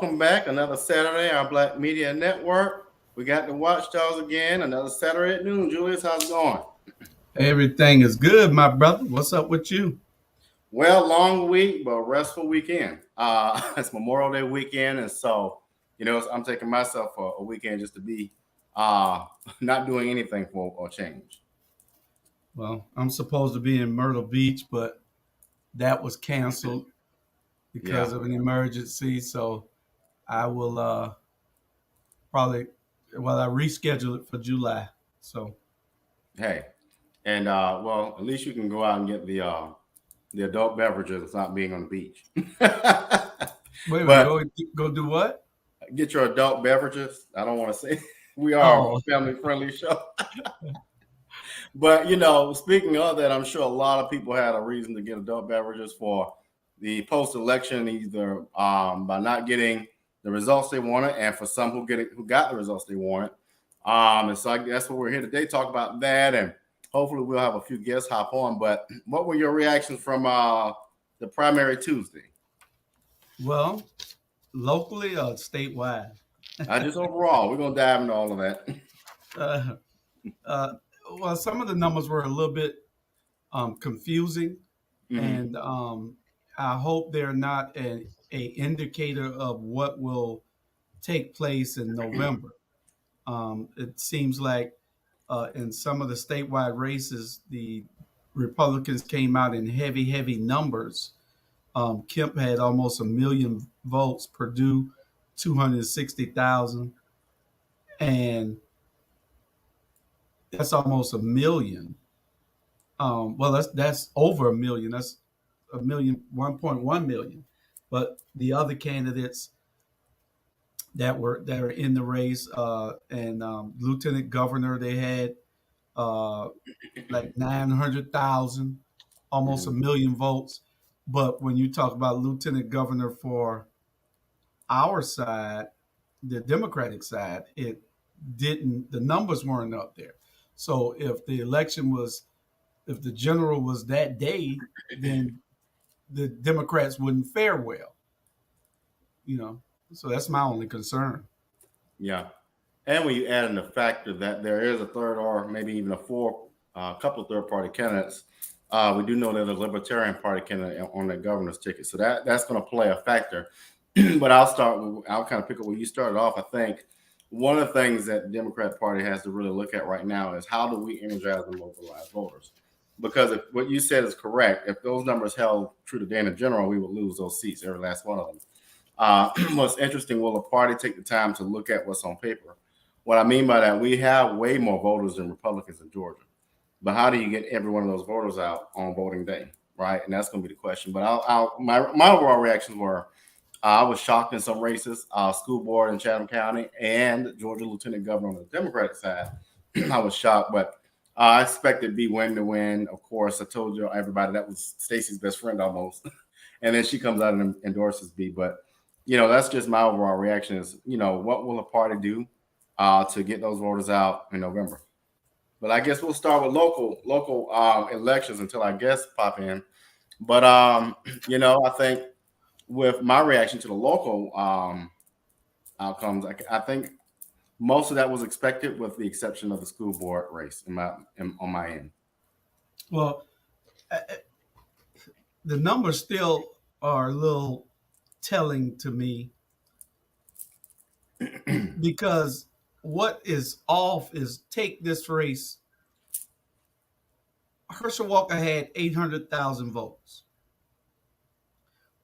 Welcome back. Another Saturday, our Black Media Network. We got the Watch Dawgs again. Another Saturday at noon. Julius, how's it going? Everything is good, my brother. What's up with you? Well, long week, but restful weekend. It's Memorial Day weekend, and so I'm taking myself for a weekend just to be uh, not doing anything for a change. Well, I'm supposed to be in Myrtle Beach, but that was canceled Yeah. because of an emergency. So I will probably, I reschedule it for July. So Hey, and at least you can go out and get the adult beverages without being on the beach. wait a minute, But go do what? get your adult beverages. I don't want to say we are Oh, a family friendly show. But speaking of that, I'm sure a lot of people had a reason to get adult beverages for the post-election, either by not getting the results they wanted, and for some who got the results they wanted. And so I guess what we're here today talk about that, and hopefully we'll have a few guests hop on. But what were your reactions from the primary Tuesday? well, locally or statewide? I just overall, we're gonna dive into all of that. Uh, uh, well, some of the numbers were a little bit confusing, Hmm. and I hope they're not a indicator of what will take place in November. It seems like in some of the statewide races, the Republicans came out in heavy numbers. Kemp had almost a million votes, Purdue 260,000, and that's almost a million. Well, that's over a million. That's a million, 1.1 million. But the other candidates that are in the race, and lieutenant governor, they had uh, like 900,000, almost a Hmm. million votes. But when you talk about lieutenant governor for our side, the Democratic side, it didn't. The numbers weren't up there. So if the general was that day, then the Democrats wouldn't fare well. You know, so that's my only concern. Yeah. And when you add in the factor that there is a third or maybe even a fourth, couple of third party candidates, we do know there's a Libertarian Party candidate on the governor's ticket. So that's going to play a factor. But I'll kind of pick up where you started off. I think one of the things that the Democrat Party has to really look at right now is how do we energize and mobilize voters? Because if what you said is correct, if those numbers held true today in general, we would lose those seats, every last one of them. What's interesting, will the party take the time to look at what's on paper? What I mean by that, we have way more voters than Republicans in Georgia. But how do you get every one of those voters out on voting day, right? And that's going to be the question. But my overall reactions were I was shocked in some races, school board in Chatham County and Georgia Lieutenant Governor on the Democratic side. I was shocked, but I expected to be win to win. Of course, I told you everybody that was Stacey's best friend almost, and then she comes out and endorses B. But that's just my overall reaction. Is what will the party do to get those voters out in November? But I guess we'll start with local elections until our guests pop in. But I think with my reaction to the local outcomes, I think most of that was expected, with the exception of the school board race on my end. Well, uh, the numbers still are a little telling to me because what is off is take this race. Herschel Walker had 800,000 votes.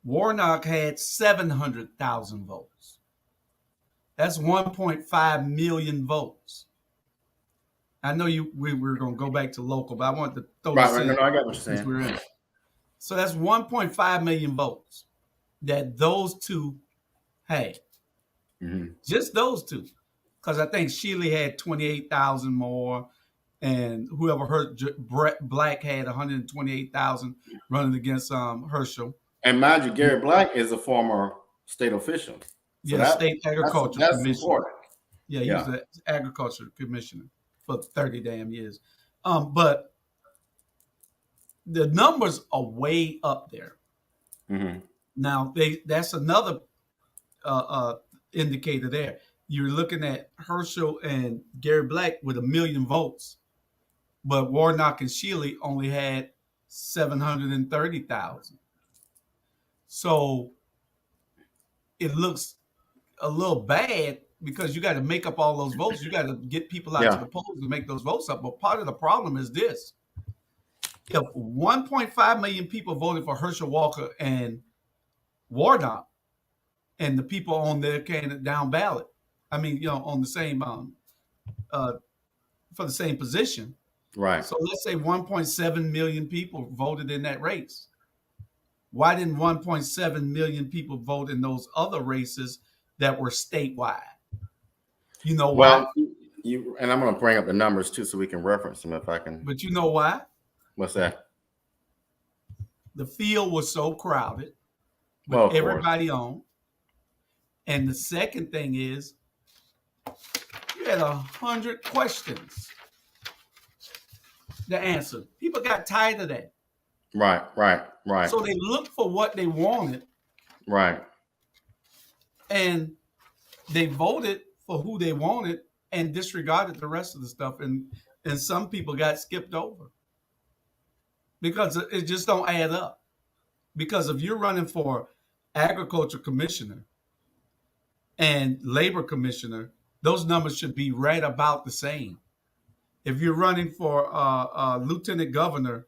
Warnock had 700,000 votes. That's 1.5 million votes. I know we were going to go back to local, but I wanted to throw Right, this right. No, in no, I got what you're since saying. we're in it. So that's 1.5 million votes that those two had. Hmm. Just those two. Because I think Shealy had 28,000 more, and whoever hurt Brett Black had 128,000 running against Herschel. And mind you, Gary Black is a former state official, so Yeah, state agriculture that's commissioner. important. Yeah, he was Yeah. an agriculture commissioner for 30 damn years. But the numbers are way up there. Hmm. Now that's another indicator there. You're looking at Herschel and Gary Black with 1 million votes, but Warnock and Shealy only had 730,000. So it looks a little bad because you got to make up all those votes. You got to get people out to the polls to make those votes up. But part of the problem is this: if 1.5 million people voted for Herschel Walker and Warnock, and the people on their candidate down ballot, I mean, on the same for the same position, Right. So let's say 1.7 million people voted in that race. Why didn't 1.7 million people vote in those other races that were statewide? You know why? Well, and I'm going to bring up the numbers too, so we can reference them if I can. But you know why? What's that? The field was so crowded with everybody on. And the second thing is, you had 100 questions to answer. People got tired of that. Right. So they looked for what they wanted. Right. And they voted for who they wanted and disregarded the rest of the stuff. And some people got skipped over because it just don't add up. Because if you're running for agriculture commissioner and labor commissioner, those numbers should be right about the same. If you're running for lieutenant governor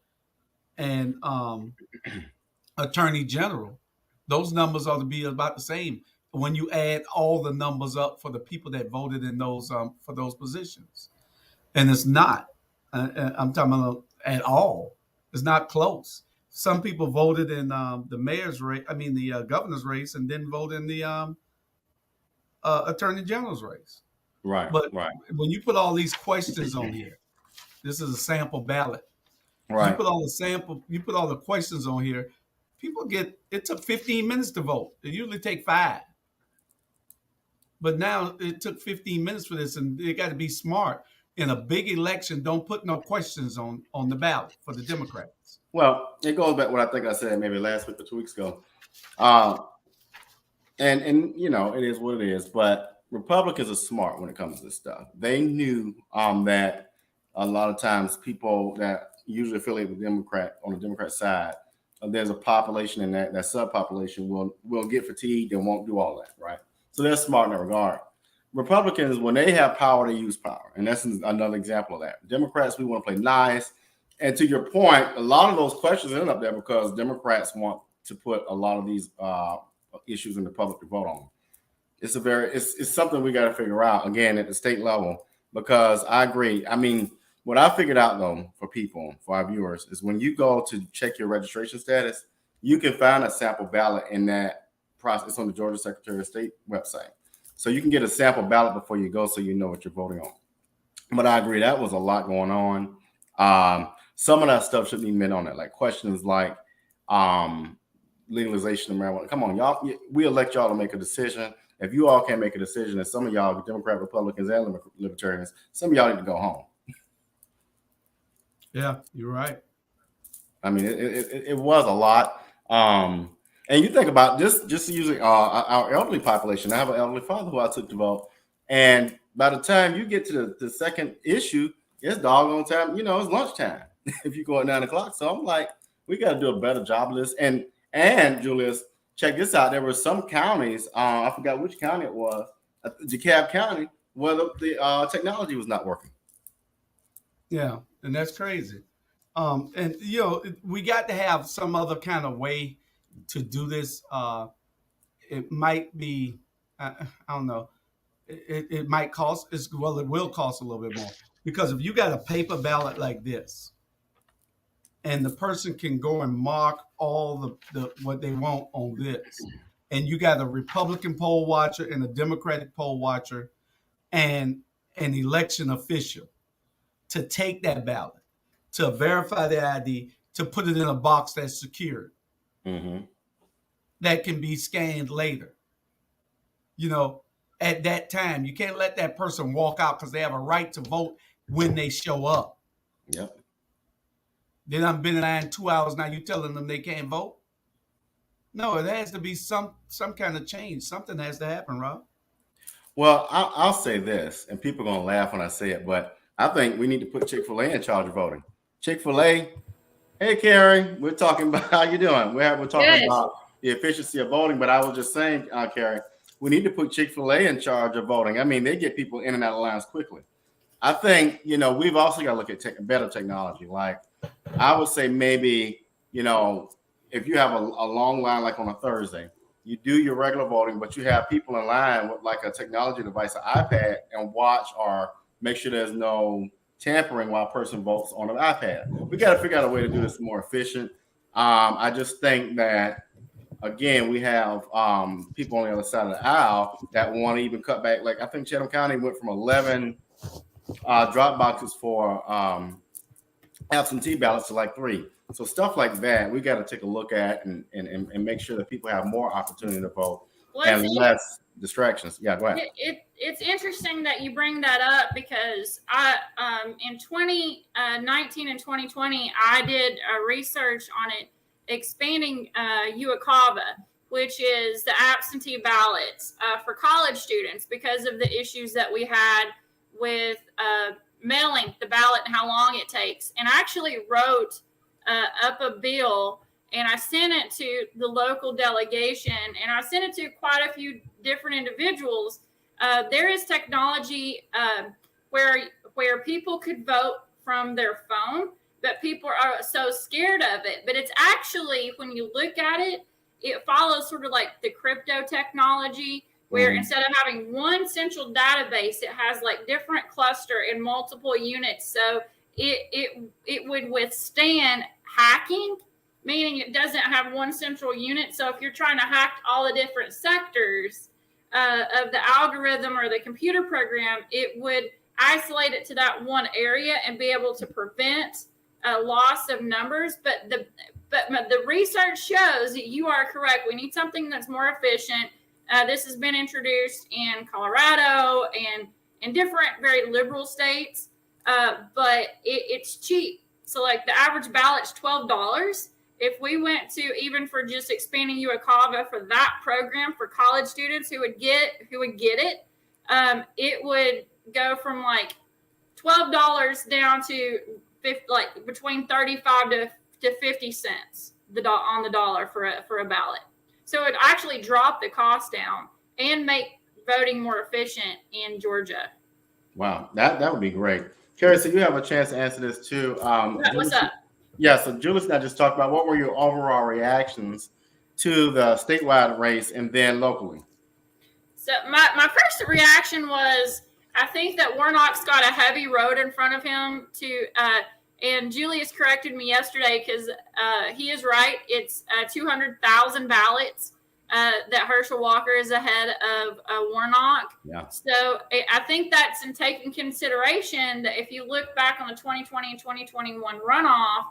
and attorney general, those numbers ought to be about the same when you add all the numbers up for the people that voted in those for those positions. And it's not. I'm talking about at all. It's not close. Some people voted in the mayor's race. I mean, the governor's race, and didn't vote in the attorney general's race. Right. But when you put all these questions on here, this is a sample ballot. Right. You put all the questions on here. People it took 15 minutes to vote. It usually take 5. But now it took 15 minutes for this, and they got to be smart. In a big election, don't put no questions on the ballot for the Democrats. Well, it goes back what I think I said maybe last week or 2 weeks ago. And it is what it is. But Republicans are smart when it comes to this stuff. They knew that a lot of times people that usually affiliate with Democrat on the Democrat side, there's a population in that subpopulation will get fatigued and won't do all that, right? So they're smart in that regard. Republicans, when they have power, they use power. And that's another example of that. Democrats, we want to play nice. And to your point, a lot of those questions end up there because Democrats want to put a lot of these issues in the public to vote on. It's something we got to figure out, again, at the state level, because I agree. I mean, what I figured out, though, for our viewers, is when you go to check your registration status, you can find a sample ballot in that process. It's on the Georgia Secretary of State website. So you can get a sample ballot before you go so you know what you're voting on. But I agree, that was a lot going on. Some of that stuff shouldn't be meant on it, like questions like legalization of marijuana. Come on, y'all. We elect y'all to make a decision. If you all can't make a decision, and some of y'all, Democrat, Republicans, and Libertarians, some of y'all need to go home. Yeah, you're right. I mean, it was a lot. And you think about just using our elderly population. I have an elderly father who I took to vote. And by the time you get to the second issue, it's doggone time. It's lunchtime if you go at 9 o'clock. So I'm like, we got to do a better job of this. And Julius, check this out. There were some counties, I forgot which county it was, DeKalb County, where the technology was not working. Yeah, and that's crazy. And we got to have some other kind of way to do this. It might be, I don't know. It might cost. It will cost a little bit more, because if you got a paper ballot like this, and the person can go and mark all the what they want on this, and you got a Republican poll watcher and a Democratic poll watcher, and an election official to take that ballot, to verify the ID, to put it in a box that's secured, that can be scanned later. At that time, you can't let that person walk out because they have a right to vote when they show up. Yep. Then I've been in line 2 hours now. You telling them they can't vote? No, it has to be some kind of change. Something has to happen, Rob. Well, I'll say this, and people are gonna laugh when I say it, but I think we need to put Chick-fil-A in charge of voting. Chick-fil-A, hey Cary, we're talking about how you doing. We're talking Good. about the efficiency of voting, but I was just saying, Cary, we need to put Chick-fil-A in charge of voting. I mean, they get people in and out of lines quickly. I think we've also got to look at better technology. Like I would say maybe if you have a long line like on a Thursday, you do your regular voting, but you have people in line with like a technology device, an iPad, and watch or make sure there's no tampering while a person votes on an iPad. We got to figure out a way to do this more efficient. I just think that again, we have people on the other side of the aisle that want to even cut back. Like I think Chatham County went from 11 drop boxes for absentee ballots to like 3. So stuff like that, we got to take a look at and make sure that people have more opportunity to vote and less distractions. Yeah, go ahead. It's interesting that you bring that up because I in 2019 and 2020 I did research on it, expanding UACAVA, which is the absentee ballots for college students because of the issues that we had with mailing the ballot and how long it takes. And I actually wrote up a bill and I sent it to the local delegation and I sent it to quite a few different individuals. There is technology where people could vote from their phone, but people are so scared of it. But it's actually, when you look at it, it follows sort of like the crypto technology, where instead of having one central database, it has like different cluster and multiple units. So it would withstand hacking, meaning it doesn't have one central unit. So if you're trying to hack all the different sectors of the algorithm or the computer program, it would isolate it to that one area and be able to prevent a loss of numbers. But the research shows that you are correct. We need something that's more efficient. This has been introduced in Colorado and in different very liberal states, but it's cheap. So like the average ballot's $12. If we went to, even for just expanding UACAVA for that program for college students who would get it, it would go from like $12 down to like between 35 to 50 cents on the dollar for a ballot. So it actually dropped the cost down and make voting more efficient in Georgia. Wow, that would be great. Cary, so you have a chance to answer this too. What's up? Yeah, so Julius and I just talked about what were your overall reactions to the statewide race and then locally. So my first reaction was, I think that Warnock's got a heavy road in front of him and Julius corrected me yesterday because he is right. It's 200,000 ballots that Herschel Walker is ahead of Warnock. Yeah. So I think that's in taking consideration that if you look back on the 2020 and 2021 runoff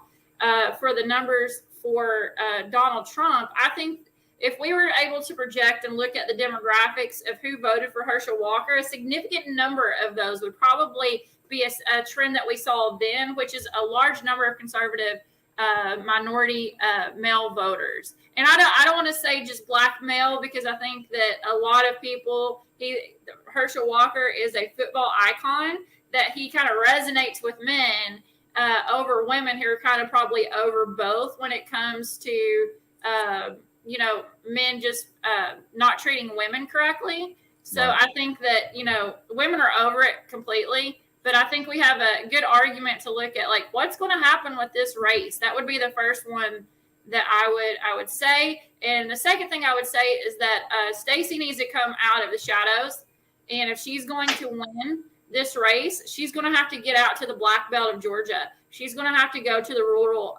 for the numbers for Donald Trump, I think if we were able to project and look at the demographics of who voted for Herschel Walker, a significant number of those would probably be a trend that we saw then, which is a large number of conservative minority male voters. And I don't want to say just black male, because I think that a lot of people, Herschel Walker is a football icon, that he kind of resonates with men over women who are kind of probably over both when it comes to men just not treating women correctly. So right. I think that, women are over it completely. But I think we have a good argument to look at, like, what's going to happen with this race. That would be the first one that I would say. And the second thing I would say is that Stacey needs to come out of the shadows. And if she's going to win this race, she's going to have to get out to the Black Belt of Georgia. She's going to have to go to the rural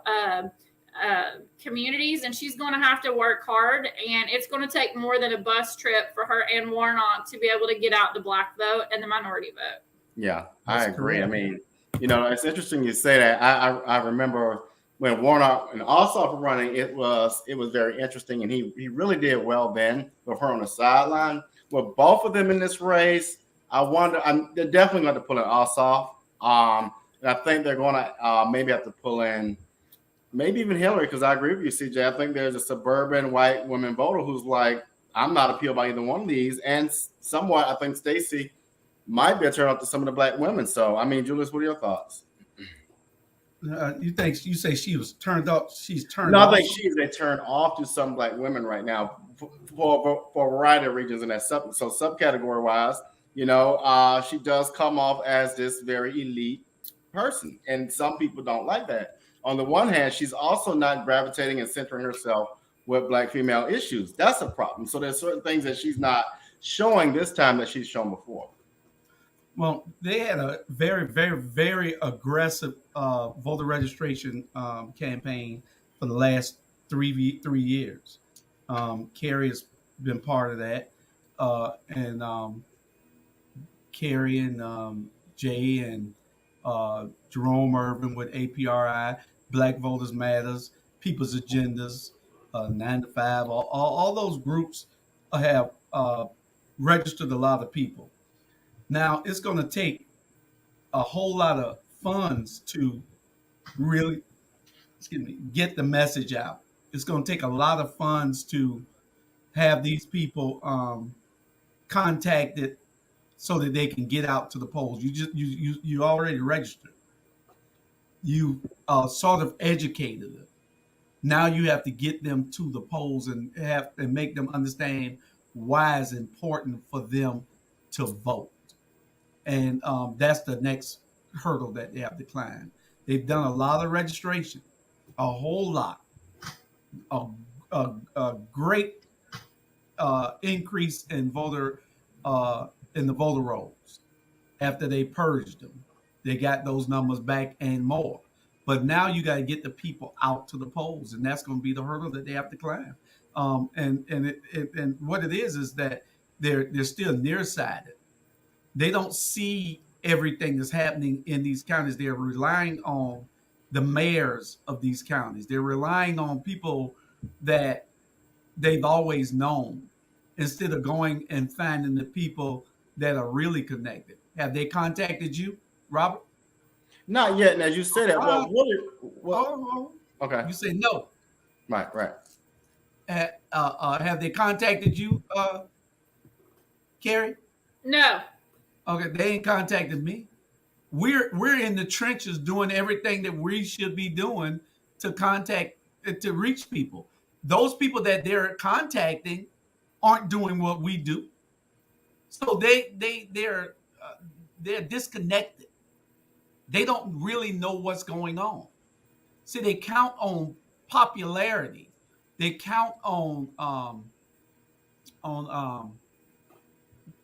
communities, and she's going to have to work hard. And it's going to take more than a bus trip for her and Warnock to be able to get out the black vote and the minority vote. Yeah, I agree. Correct. I mean, it's interesting you say that. I remember when Warnock and Ossoff were running, it was very interesting, and he really did well then with her on the sideline. With both of them in this race, I wonder. They're definitely going to pull in Ossoff. And I think they're going to maybe have to pull in maybe even Hillary, because I agree with you, CJ. I think there's a suburban white woman voter who's like, I'm not appealed by either one of these. And somewhat, I think Stacey might be a turn off to some of the black women. So, I mean, Julius, what are your thoughts? You say she was turned off? She's turned No, off. I think she's a turn off to some black women right now for a variety of reasons in that subcategory wise. She does come off as this very elite person, and some people don't like that. On the one hand, she's also not gravitating and centering herself with black female issues. That's a problem. So there's certain things that she's not showing this time that she's shown before. Well, they had a very, very, very aggressive voter registration campaign for the last 3 years. Cary has been part of that, and Cary and Jay and Jerome Irvin with APRI, Black Voters Matters, People's Agendas, 9 to 5, all those groups have registered a lot of people. Now, it's going to take a whole lot of funds to really, get the message out. It's going to take a lot of funds to have these people contacted so that they can get out to the polls. You already registered. You sort of educated them. Now you have to get them to the polls and make them understand why it's important for them to vote. And that's the next hurdle that they have to climb. They've done a lot of registration, a whole lot, a great increase in the voter rolls. After they purged them, they got those numbers back and more. But now you got to get the people out to the polls, and that's going to be the hurdle that they have to climb. And what it is that they're still nearsighted. They don't see everything that's happening in these counties. They're relying on the mayors of these counties. They're relying on people that they've always known instead of going and finding the people that are really connected. Have they contacted you, Robert? Not yet. And as you say that, okay. You say no. Right. Have they contacted you, Cary? No. Okay, they ain't contacted me. We're in the trenches doing everything that we should be doing to reach people. Those people that they're contacting aren't doing what we do, so they're disconnected. They don't really know what's going on. See, they count on popularity. They count on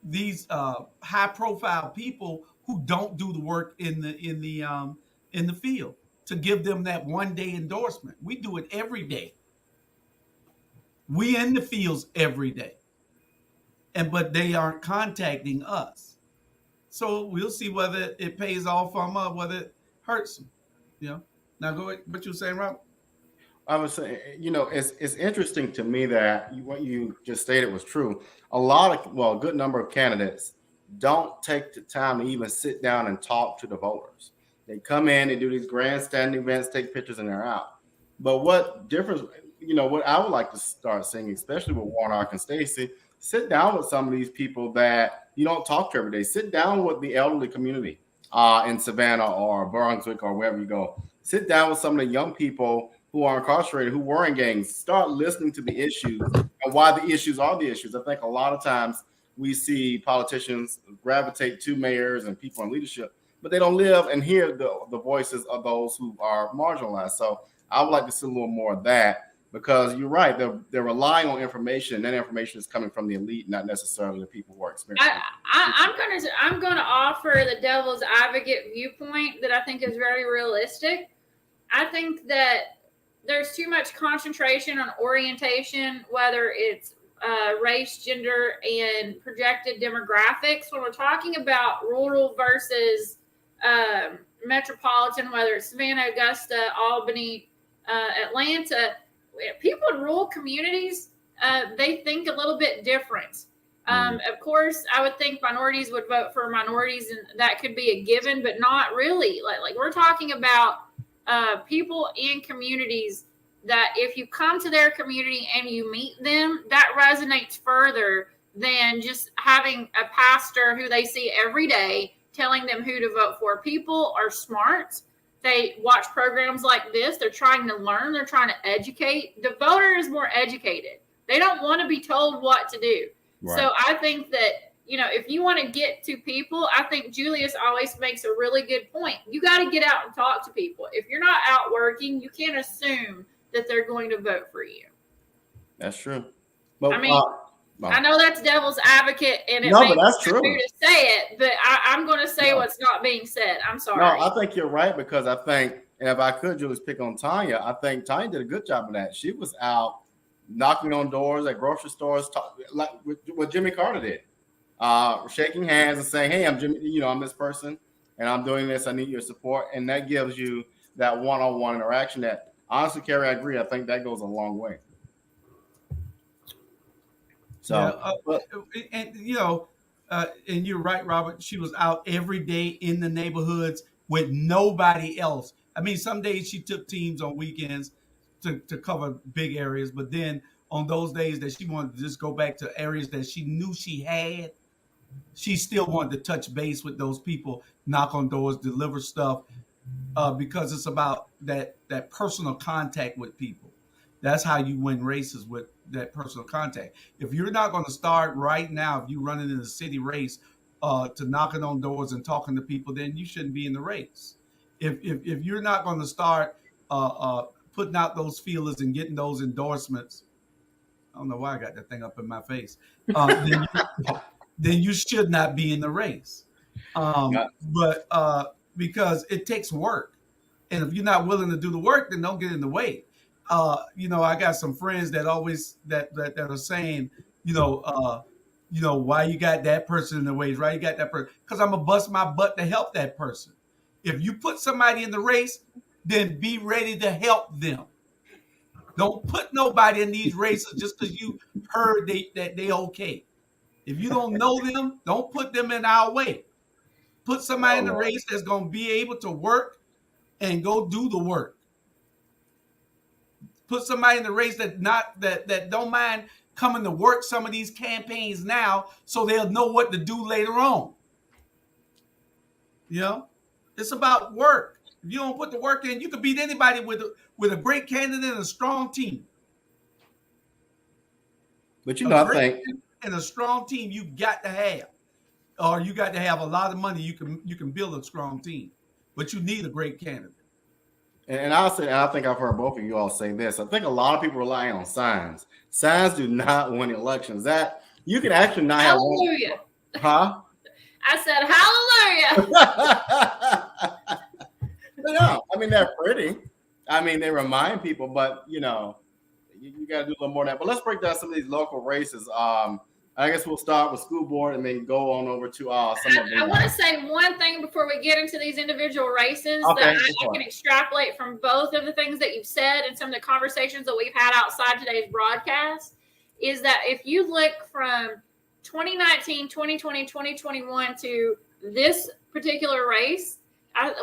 these high-profile people who don't do the work in the field to give them that one-day endorsement. We do it every day. We in the fields every day, but they aren't contacting us. So we'll see whether it pays off for them or whether it hurts them. Now go ahead. What you were saying, Robert? I was saying, it's interesting to me that what you just stated was true. A good number of candidates don't take the time to even sit down and talk to the voters. They come in, they do these grandstanding events, take pictures, and they're out. But what difference, what I would like to start seeing, especially with Warnock and Stacey, sit down with some of these people that you don't talk to every day. Sit down with the elderly community in Savannah or Brunswick or wherever you go. Sit down with some of the young people who are incarcerated, who were in gangs. Start listening to the issues and why the issues are the issues. I think a lot of times we see politicians gravitate to mayors and people in leadership, but they don't live and hear the voices of those who are marginalized. So I would like to see a little more of that, because you're right. They're relying on information, and that information is coming from the elite, not necessarily the people who are experiencing. I'm going to offer the devil's advocate viewpoint that I think is very realistic. I think that there's too much concentration on orientation, whether it's race, gender, and projected demographics. When we're talking about rural versus metropolitan, whether it's Savannah, Augusta, Albany, Atlanta, people in rural communities, they think a little bit different. Of course, I would think minorities would vote for minorities, and that could be a given, but not really. Like we're talking about people in communities that if you come to their community and you meet them, that resonates further than just having a pastor who they see every day telling them who to vote for. People are smart. They watch programs like this. They're trying to learn. They're trying to educate. The voter is more educated. They don't want to be told what to do. Right. So I think that, if you want to get to people, I think Julius always makes a really good point. You got to get out and talk to people. If you're not out working, you can't assume that they're going to vote for you. That's true. But, I know that's devil's advocate, and but that's true to say it, but I'm going to say what's not being said. I'm sorry. No, I think you're right, because I think, and if I could, Julius, pick on Tanya, I think Tanya did a good job of that. She was out knocking on doors at grocery stores, like what Jimmy Carter did, shaking hands and saying, "Hey, I'm Jimmy. I'm this person, and I'm doing this. I need your support." And that gives you that one-on-one interaction. That honestly, Cary, I agree. I think that goes a long way. So, and you're right, Robert. She was out every day in the neighborhoods with nobody else. I mean, some days she took teams on weekends to cover big areas, but then on those days that she wanted to just go back to areas that she knew she had, she still wanted to touch base with those people, knock on doors, deliver stuff, because it's about that personal contact with people. That's how you win races, with that personal contact. If you're not going to start right now, if you're running in the city race to knocking on doors and talking to people, then you shouldn't be in the race. If you're not going to start putting out those feelers and getting those endorsements, I don't know why I got that thing up in my face, then you should not be in the race. But because it takes work. And if you're not willing to do the work, then don't get in the way. I got some friends that always that are saying, why you got that person in the way, right? You got that person, because I'm gonna bust my butt to help that person. If you put somebody in the race, then be ready to help them. Don't put nobody in these races just because you heard that they okay. If you don't know them, don't put them in our way. Put somebody in the race that's gonna be able to work and go do the work. Put somebody in the race that don't mind coming to work some of these campaigns now, so they'll know what to do later on. It's about work. If you don't put the work in, you can beat anybody with a great candidate and a strong team. But I think, and a strong team you got to have, or you got to have a lot of money. You can build a strong team, but you need a great candidate. And I'll say, and I think I've heard both of you all say this. I think a lot of people rely on signs. Signs do not win elections. That you can actually not have. Hallelujah. Huh? I said hallelujah. No, I mean, they're pretty. I mean, they remind people, but you got to do a little more than that. But let's break down some of these local races. I guess we'll start with school board and then go on over to some of them. I want to say one thing before we get into these individual races that I can extrapolate from both of the things that you've said and some of the conversations that we've had outside today's broadcast, is that if you look from 2019, 2020, 2021 to this particular race,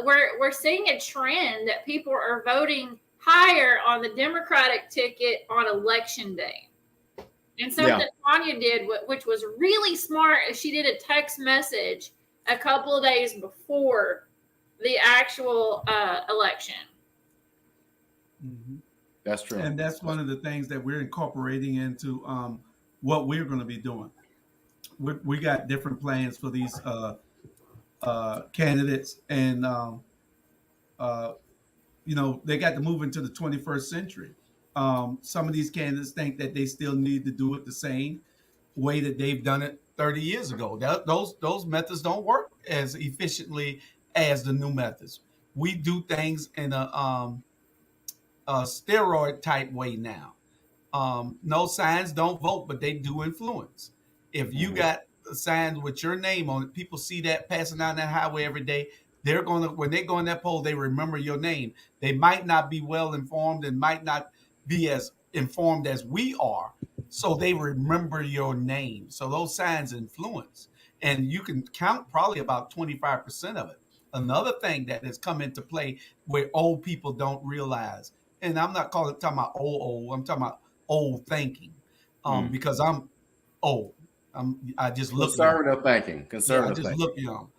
we're seeing a trend that people are voting higher on the Democratic ticket on election day. And something Tanya did, which was really smart, is she did a text message a couple of days before the actual election. Mm-hmm. That's true. And that's one of the things that we're incorporating into what we're going to be doing. We got different plans for these candidates, and they got to move into the 21st century. Some of these candidates think that they still need to do it the same way that they've done it 30 years ago. Those methods don't work as efficiently as the new methods. We do things in a steroid type way now. No signs don't vote, but they do influence. If you got signs with your name on it, people see that passing down that highway every day. They're going to, when they go in that poll, they remember your name. They might not be well informed and might not be as informed as we are, so they remember your name. So those signs influence, and you can count probably about 25% of it. another thing that has come into play where old people don't realize. And I'm not talking about old. I'm talking about old thinking, because I'm old. I just look young. Conservative thinking. Yeah, I Conservative just thinking. look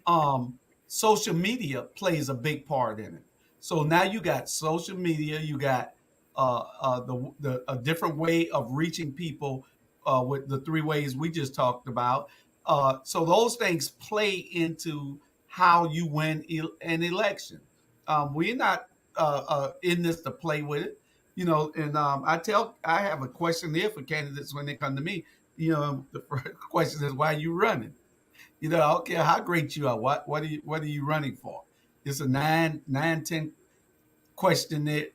young. Social media plays a big part in it. So now you got social media, you got a different way of reaching people with the three ways we just talked about. So those things play into how you win an election. We're not in this to play with it, And I have a questionnaire for candidates when they come to me. The first question is, why are you running? I don't care how great you are. What are you running for? It's a 10 questionnaire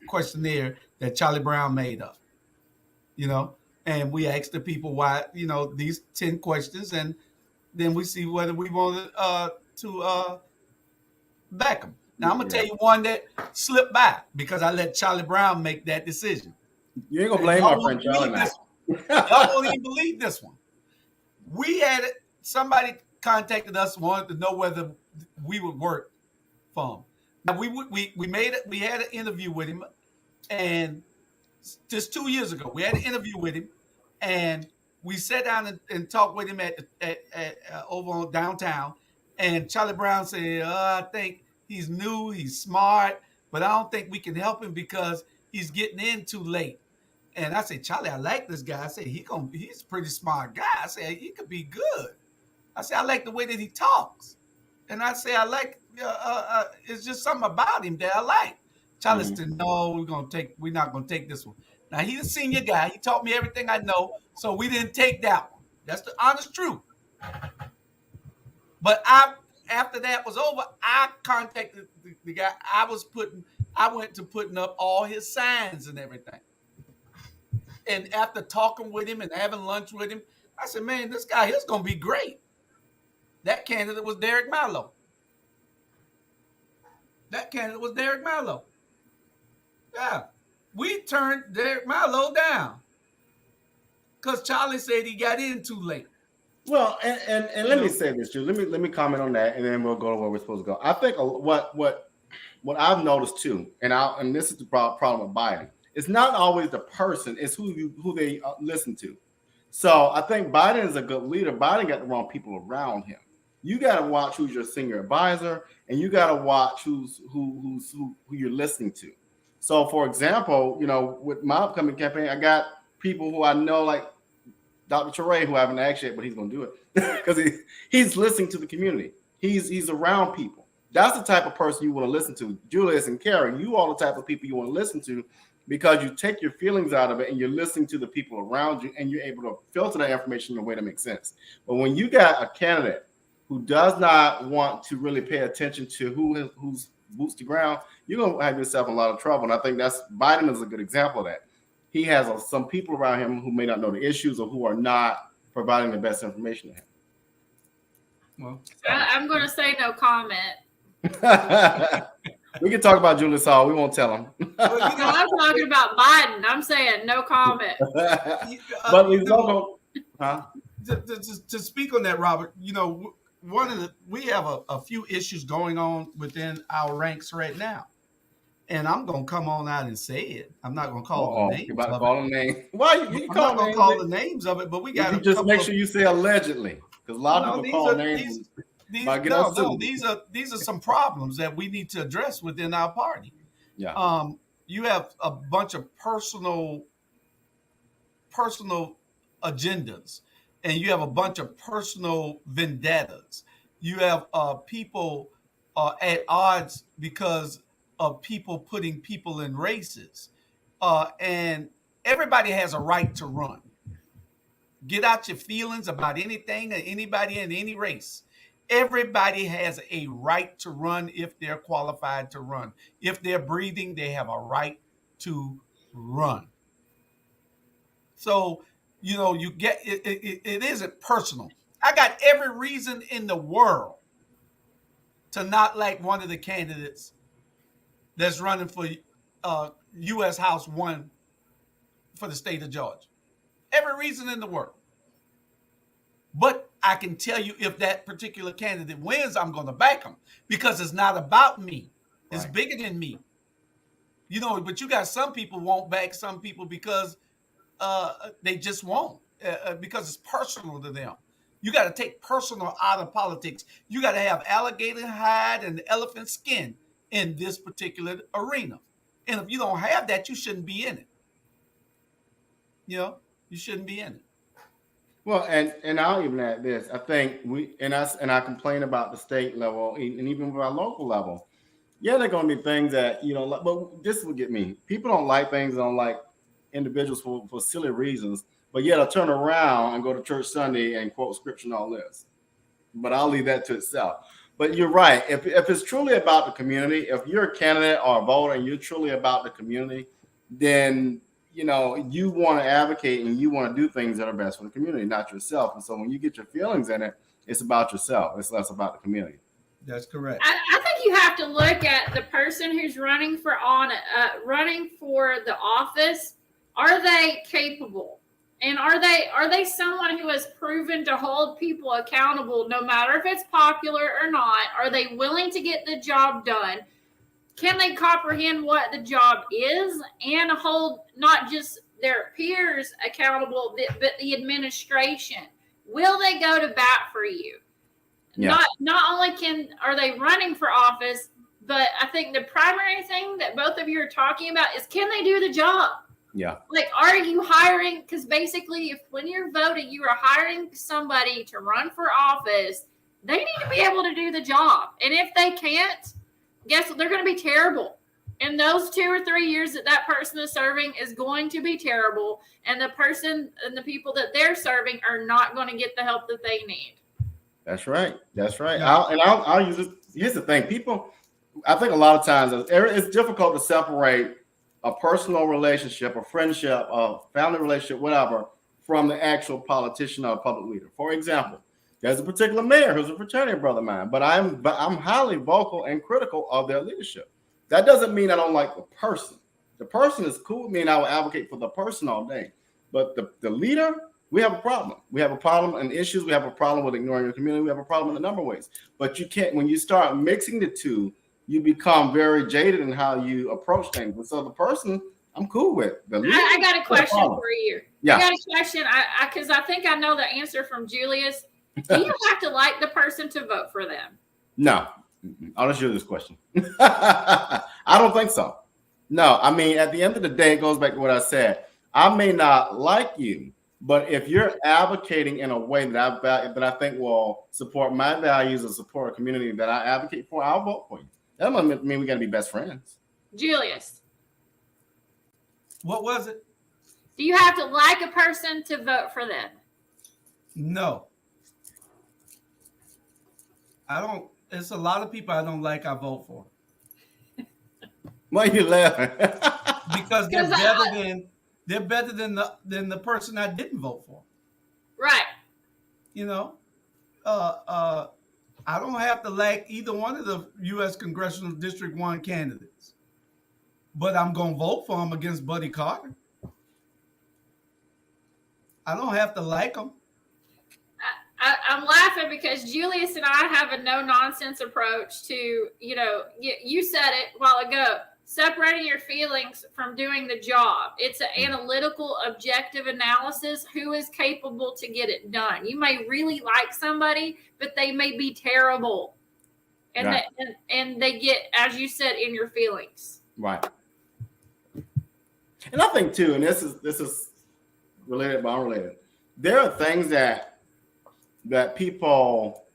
questionnaire that Charlie Brown made up. And we ask the people why, these 10 questions, and then we see whether we want to back them. Now I'm gonna tell you one that slipped by because I let Charlie Brown make that decision. You ain't gonna blame my friend Charlie now. Y'all won't even believe this one. We had somebody contacted us, wanted to know whether we would work for him. Now we had an interview with him, and just 2 years ago we had an interview with him, and we sat down and talked with him at over on downtown. And Charlie Brown said, I think he's new, he's smart, but I don't think we can help him because he's getting in too late. And I said, Charlie, I like this guy. I said, he's a pretty smart guy. I said, he could be good. I said, I like the way that he talks. And I say, I like, it's just something about him that I like. Charlie said, no, we're not going to take this one. Now, he's a senior guy. He taught me everything I know, so we didn't take that one. That's the honest truth. But after that was over, I contacted the guy. I went to putting up all his signs and everything. And after talking with him and having lunch with him, I said, man, this guy here's going to be great. That candidate was Derek Mallow. Yeah. We turned Derek Mallow down because Charlie said he got in too late. Well, and let me say this, Drew. Let me comment on that, and then we'll go to where we're supposed to go. I think what I've noticed too, and this is the problem with Biden. It's not always the person; it's who they listen to. So I think Biden is a good leader. Biden got the wrong people around him. You got to watch who's your senior advisor, and you got to watch who you're listening to. So, for example, with my upcoming campaign, I got people who I know, like Dr. Teray, who I haven't asked yet, but he's going to do it because he's listening to the community. He's around people. That's the type of person you want to listen to. Julius and Cary, you are the type of people you want to listen to because you take your feelings out of it and you're listening to the people around you, and you're able to filter that information in a way that makes sense. But when you got a candidate who does not want to really pay attention to who's boots to ground, you're going to have yourself in a lot of trouble. And I think Biden is a good example of that. He has some people around him who may not know the issues or who are not providing the best information to him. Well, I'm going to say no comment. We can talk about Julius Hall. We won't tell him. I'm talking about Biden. I'm saying no comment. But he's also, to speak on that, Robert, we have a few issues going on within our ranks right now. And I'm going to come on out and say it. I'm not going to call the names. You're about to of call it. them names. Why you I'm not going to call the names of it, but we got to just make sure you say allegedly, because a lot of people call names. These are some problems that we need to address within our party. Yeah. You have a bunch of personal agendas, and you have a bunch of personal vendettas. You have people at odds because of people putting people in races, and everybody has a right to run. Get out your feelings about anything or anybody in any race. Everybody has a right to run if they're qualified to run. If they're breathing, they have a right to run. So, you get it isn't personal. I got every reason in the world to not like one of the candidates that's running for U.S. House 1 for the state of Georgia. Every reason in the world. But I can tell you if that particular candidate wins, I'm going to back him because it's not about me. It's Right. bigger than me. But you got some people won't back some people because they just won't because it's personal to them. You got to take personal out of politics. You got to have alligator hide and elephant skin in this particular arena. And if you don't have that, you shouldn't be in it. You shouldn't be in it. Well, and I'll even add this. I think I complain about the state level and even with our local level. Yeah, there are going to be things that you don't like, but this will get me. People don't like things, don't like individuals for silly reasons, but yet I'll turn around and go to church Sunday and quote scripture and all this. But I'll leave that to itself. But you're right. If it's truly about the community, if you're a candidate or a voter and you're truly about the community, then you want to advocate and you want to do things that are best for the community, not yourself. And so when you get your feelings in it, it's about yourself. It's less about the community. That's correct. I think you have to look at the person who's running for the office. Are they capable? And are they someone who has proven to hold people accountable no matter if it's popular or not? Are they willing to get the job done? Can they comprehend what the job is and hold not just their peers accountable, but the administration? Will they go to bat for you? Yeah. Not only are they running for office, but I think the primary thing that both of you are talking about is, can they do the job? Yeah. Like, are you hiring? Because basically, when you're voting, you are hiring somebody to run for office. They need to be able to do the job. And if they can't, guess what? They're going to be terrible. And those 2 or 3 years that person is serving is going to be terrible. And the person and the people that they're serving are not going to get the help that they need. That's right. That's right. Yeah. I'll use it. Here's the thing. People, I think a lot of times it's difficult to separate a personal relationship, a friendship, a family relationship, whatever, from the actual politician or public leader. For example, there's a particular mayor who's a fraternity brother of mine, but I'm highly vocal and critical of their leadership. That doesn't mean I don't like the person. The person is cool with me, and I will advocate for the person all day. But the leader, we have a problem. We have a problem in issues. We have a problem with ignoring the community. We have a problem in a number of ways. But you can't, when you start mixing the two, you become very jaded in how you approach things. And so the person I'm cool with. The leader, I got a question for you. Yeah. I got a question because I think I know the answer from Julius. Do you have to like the person to vote for them? No. I'll just use this question. I don't think so. No, I mean, at the end of the day, it goes back to what I said. I may not like you, but if you're advocating in a way that I think will support my values and support a community that I advocate for, I'll vote for you. That doesn't mean we got to be best friends. Julius, What was it? do you have to like a person to vote for them? No. I don't. It's a lot of people I don't like. I vote for Why are you laughing? because they're better than the person I didn't vote for. Right. I don't have to like either one of the U.S. Congressional District 1 candidates, but I'm going to vote for them against Buddy Carter. I don't have to like them. I'm laughing because Julius and I have a no-nonsense approach to, you said it a while ago, separating your feelings from doing the job. It's an analytical, objective analysis. Who is capable to get it done? You may really like somebody, but they may be terrible. And, right. and they get, as you said, in your feelings. Right. And I think too, and this is related but unrelated. There are things that people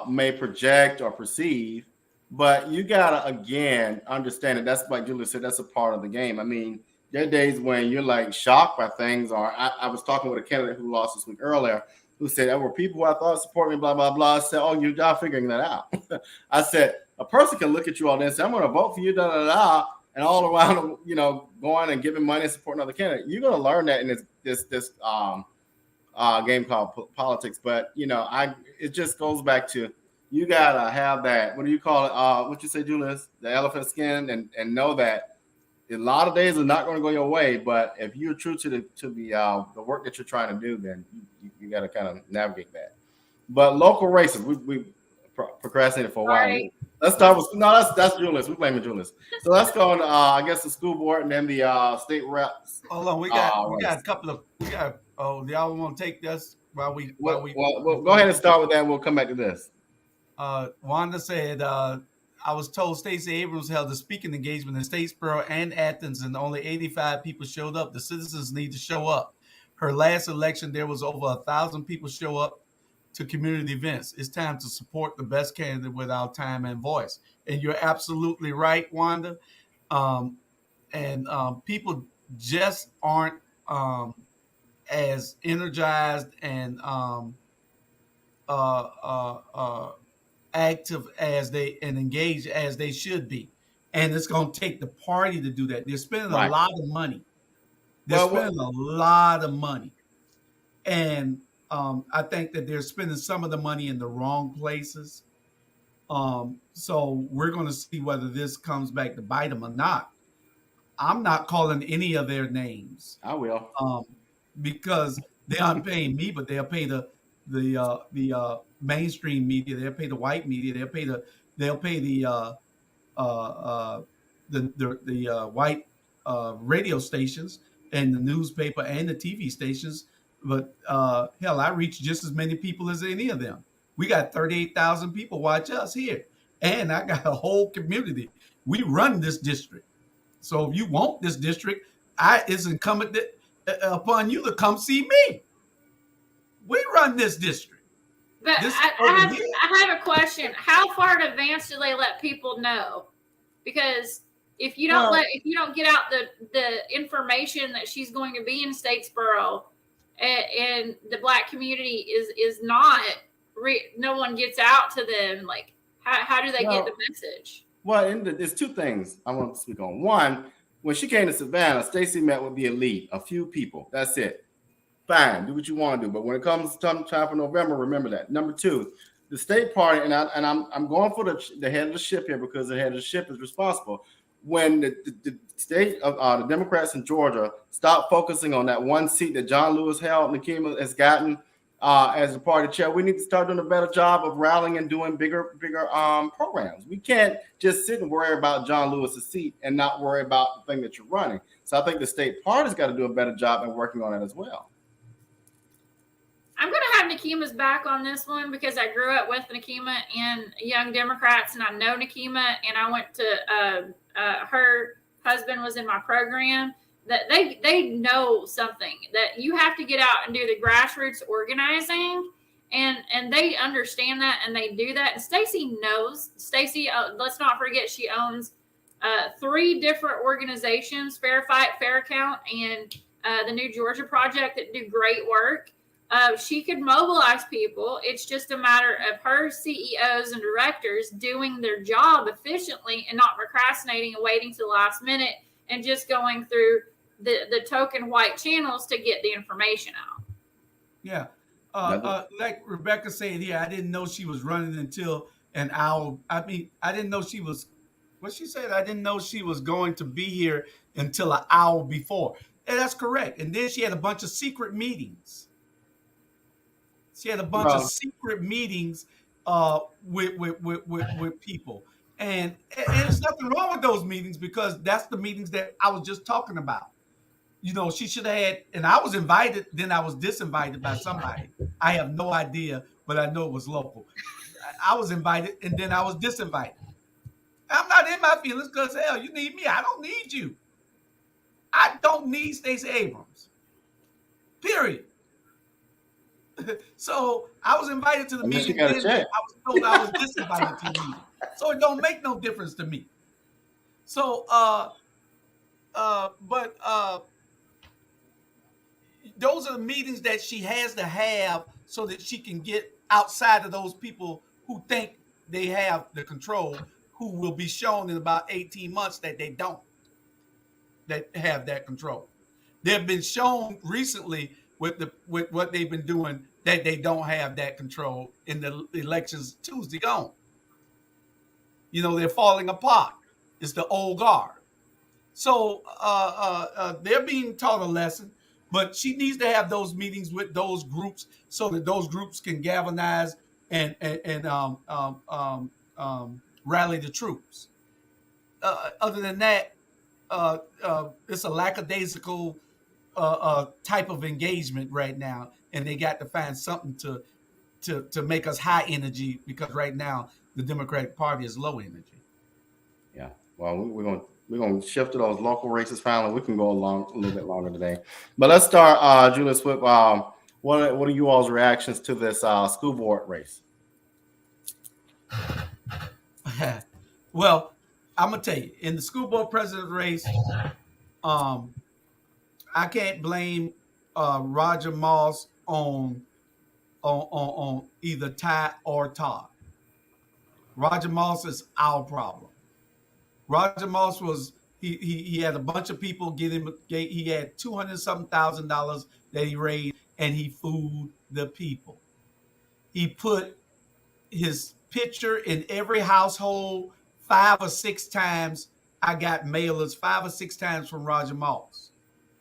may project or perceive, but you gotta again understand that that's, like Julie said, that's a part of the game. I mean, there are days when you're like shocked by things, or I was talking with a candidate who lost this week earlier, who said there were people who I thought support me, blah blah blah. I said, "Oh, you're not figuring that out." I said, a person can look at you all day and say, "I'm going to vote for you," da da da, and all around, going and giving money and supporting another candidate. You're going to learn that in this game called politics. But it just goes back to, you gotta have that, what do you call it, what you say, Julius, the elephant skin, and know that a lot of days are not going to go your way, but if you're true to the work that you're trying to do, then you got to kind of navigate that. But local races, we procrastinated for a while. Right. Let's start with that's Julius. We blaming Julius. So let's go on. I guess the school board and then the state reps. Hold on, we got a couple of y'all want to take this while we Well, go ahead and start with that. We'll come back to this. Wanda said, I was told Stacey Abrams held a speaking engagement in Statesboro and Athens, and only 85 people showed up. The citizens need to show up. Her last election, there was over 1,000 people show up to community events. It's time to support the best candidate with our time and voice. And you're absolutely right, Wanda. People just aren't as energized and active as they and engaged as they should be. And it's going to take the party to do that. They're spending a lot of money. And I think that they're spending some of the money in the wrong places. So we're going to see whether this comes back to bite them or not. I'm not calling any of their names. I will. Because they aren't paying me, but they'll pay the mainstream media. They'll pay the white media. They'll pay the white radio stations and the newspaper and the TV stations. But hell, I reach just as many people as any of them. We got 38,000 people watch us here, and I got a whole community. We run this district. So if you want this district, it's incumbent upon you to come see me. We run this district. But I have a question. How far in advance do they let people know? Because if you don't get out the information that she's going to be in Statesboro, and the Black community is not, no one gets out to them. Like, how do they get the message? Well, there's two things I want to speak on. One, when she came to Savannah, Stacey met with the elite, a few people. That's it. Fine, do what you want to do. But when it comes time for November, remember that. Number two, the state party, and I'm going for the head of the ship here because the head of the ship is responsible. When the state of the Democrats in Georgia stop focusing on that one seat that John Lewis held, Nikema has gotten as the party chair, we need to start doing a better job of rallying and doing bigger programs. We can't just sit and worry about John Lewis's seat and not worry about the thing that you're running. So I think the state party's got to do a better job in working on it as well. I'm going to have Nikema's back on this one because I grew up with Nikema and Young Democrats, and I know Nikema, and I went to her husband was in my program. That they know something that you have to get out and do the grassroots organizing, and they understand that and they do that. And Stacey knows. Stacey, let's not forget, she owns 3 different organizations: Fair Fight, Fair Count, and the New Georgia Project, that do great work. She could mobilize people. It's just a matter of her CEOs and directors doing their job efficiently and not procrastinating and waiting to the last minute and just going through the token white channels to get the information out. Yeah. Like Rebecca said here, I didn't know she was running until an hour. I mean, I didn't know she was, what she said, I didn't know she was going to be here until an hour before. And that's correct. And then she had a bunch of secret meetings. She had a bunch of secret meetings with people. And there's nothing wrong with those meetings because that's the meetings that I was just talking about. You know, she should have had, and I was invited, then I was disinvited by somebody. I have no idea, but I know it was local. I was invited, and then I was disinvited. I'm not in my feelings because, hell, you need me. I don't need you. I don't need Stacey Abrams. Period. So I was invited to the meeting. I was told I was disinvited to the meeting. So it don't make no difference to me. So, those are the meetings that she has to have so that she can get outside of those people who think they have the control, who will be shown in about 18 months that they don't, that have that control. They've been shown recently with what they've been doing that they don't have that control in the elections Tuesday on. You know, they're falling apart. It's the old guard. So they're being taught a lesson, but she needs to have those meetings with those groups so that those groups can galvanize and rally the troops. Other than that, it's a lackadaisical type of engagement right now, and they got to find something to make us high energy because right now the Democratic Party is low energy. Yeah. Well, we're gonna shift to those local races finally. We can go along a little bit longer today, but let's start. Julius, with what are you all's reactions to this school board race? Well, I'm gonna tell you, in the school board president race, um, I can't blame Roger Moss on either Ty or Todd. Roger Moss is our problem. Roger Moss was he had a bunch of people get him. He had 200 something $1,000 that he raised, and he fooled the people. He put his picture in every household 5 or 6 times. I got mailers 5 or 6 times from Roger Moss,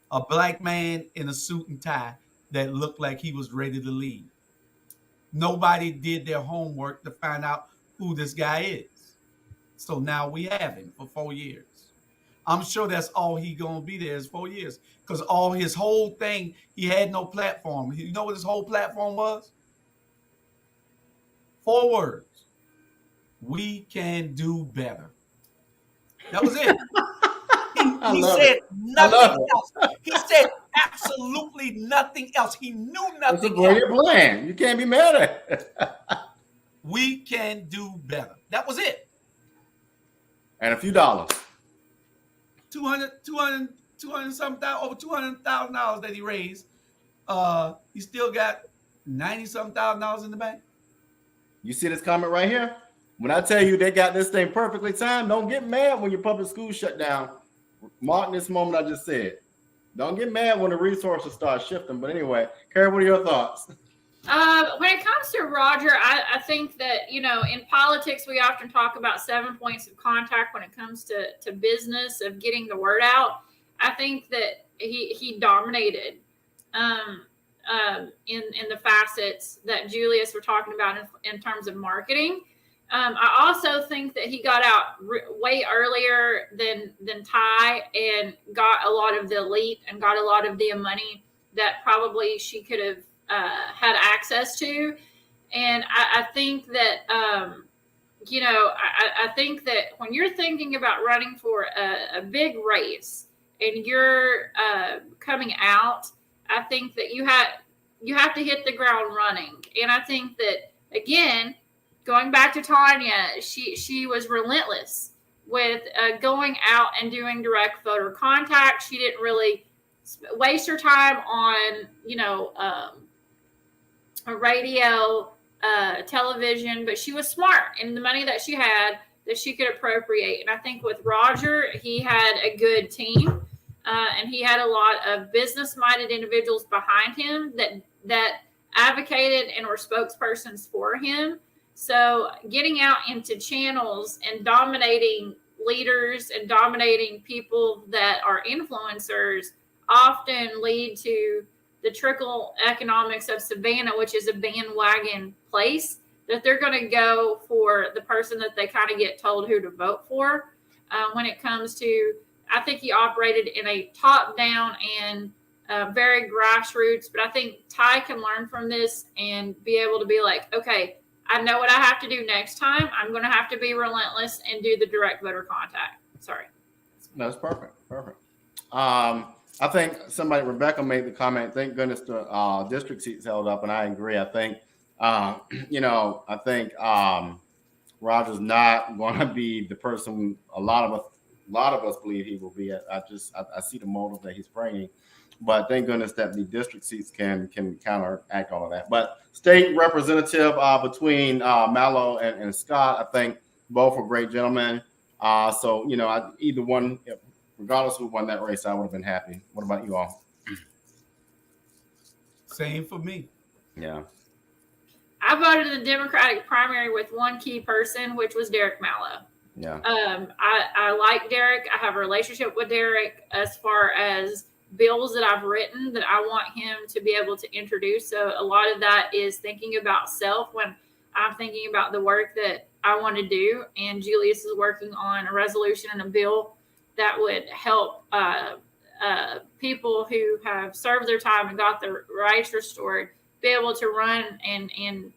a black man in a suit and tie that looked like he was ready to leave. Nobody did their homework to find out who this guy is. So now we have him for 4 years. I'm sure that's all he gonna be there is 4 years. Because all his whole thing, he had no platform. You know what his whole platform was? 4 words. We can do better. That was it. He said nothing else. He said absolutely nothing else. He knew That's a nothing brilliant else. plan. You can't be mad at it. We can do better. That was it. And a few dollars. 200 something thousand, over $200,000 that he raised. He still got 90 something $1,000 in the bank. You see this comment right here? When I tell you they got this thing perfectly timed, don't get mad when your public school shut down. Mark this moment I just said. Don't get mad when the resources start shifting. But anyway, Cary, what are your thoughts? When it comes to Roger, I think that, in politics, we often talk about 7 points of contact when it comes to business of getting the word out. I think that he dominated in the facets that Julius were talking about in terms of marketing. I also think that he got out way earlier than Ty and got a lot of the elite and got a lot of the money that probably she could have had access to. And I think that, I think that when you're thinking about running for a big race and you're coming out, I think that you have to hit the ground running. And I think that, again, going back to Tanya, she was relentless with going out and doing direct voter contact. She didn't really waste her time on, a radio, television, but she was smart in the money that she had that she could appropriate. And I think with Roger, he had a good team, and he had a lot of business-minded individuals behind him that advocated and were spokespersons for him. So getting out into channels and dominating leaders and dominating people that are influencers often lead to the trickle economics of Savannah, which is a bandwagon place, that they're going to go for the person that they kind of get told who to vote for. When it comes to, I think he operated in a top down and very grassroots, but I think Ty can learn from this and be able to be like, okay, I know what I have to do next time. I'm going to have to be relentless and do the direct voter contact. Sorry. That's perfect. Perfect. I think Rebecca made the comment, thank goodness the district seats held up, and I agree. I think, I think Roger's not going to be the person a lot of us believe he will be. I see the motive that he's bringing, but thank goodness that the district seats can counteract all of that. But state representative between Mallow and Scott, I think both are great gentlemen. So either one. Regardless who won that race, I would have been happy. What about you all? Same for me. Yeah. I voted in the Democratic primary with one key person, which was Derek Mallow. Yeah. I like Derek. I have a relationship with Derek as far as bills that I've written that I want him to be able to introduce. So a lot of that is thinking about self when I'm thinking about the work that I want to do. And Julius is working on a resolution and a bill that would help people who have served their time and got their rights restored be able to run and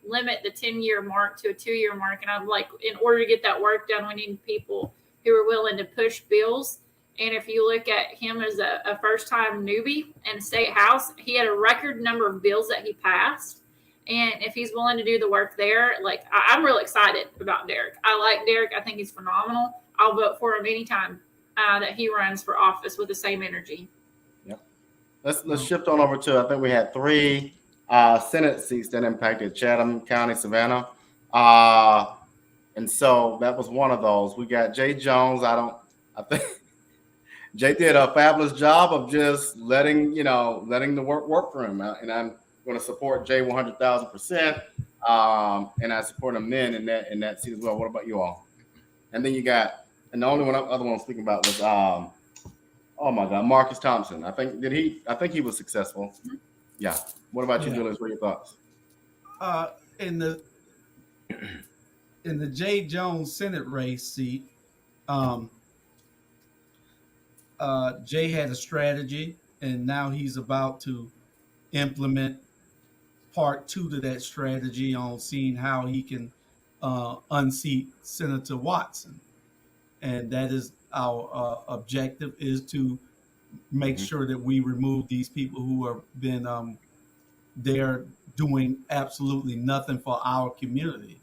limit the 10-year mark to a 2-year mark. And I'm like, in order to get that work done, we need people who are willing to push bills. And if you look at him as a first time newbie in state house, he had a record number of bills that he passed. And if he's willing to do the work there, like I'm really excited about Derek. I like Derek. I think he's phenomenal. I'll vote for him anytime that he runs for office with the same energy. Yep. Let's shift on over to, I think we had 3 Senate seats that impacted Chatham County, Savannah. And so that was one of those. We got Jay Jones. I think Jay did a fabulous job of just letting the work for him. And I'm going to support Jay 100,000%. And I support him then in that seat as well. What about you all? And then you got, and the only other one I'm speaking about was oh my God, Marcus Thompson. I think he was successful. Yeah. What about you, Julius? What are your thoughts? In the Jay Jones Senate race seat, Jay had a strategy, and now he's about to implement part 2 to that strategy on seeing how he can unseat Senator Watson. And that is our objective, is to make sure that we remove these people who have been there doing absolutely nothing for our community.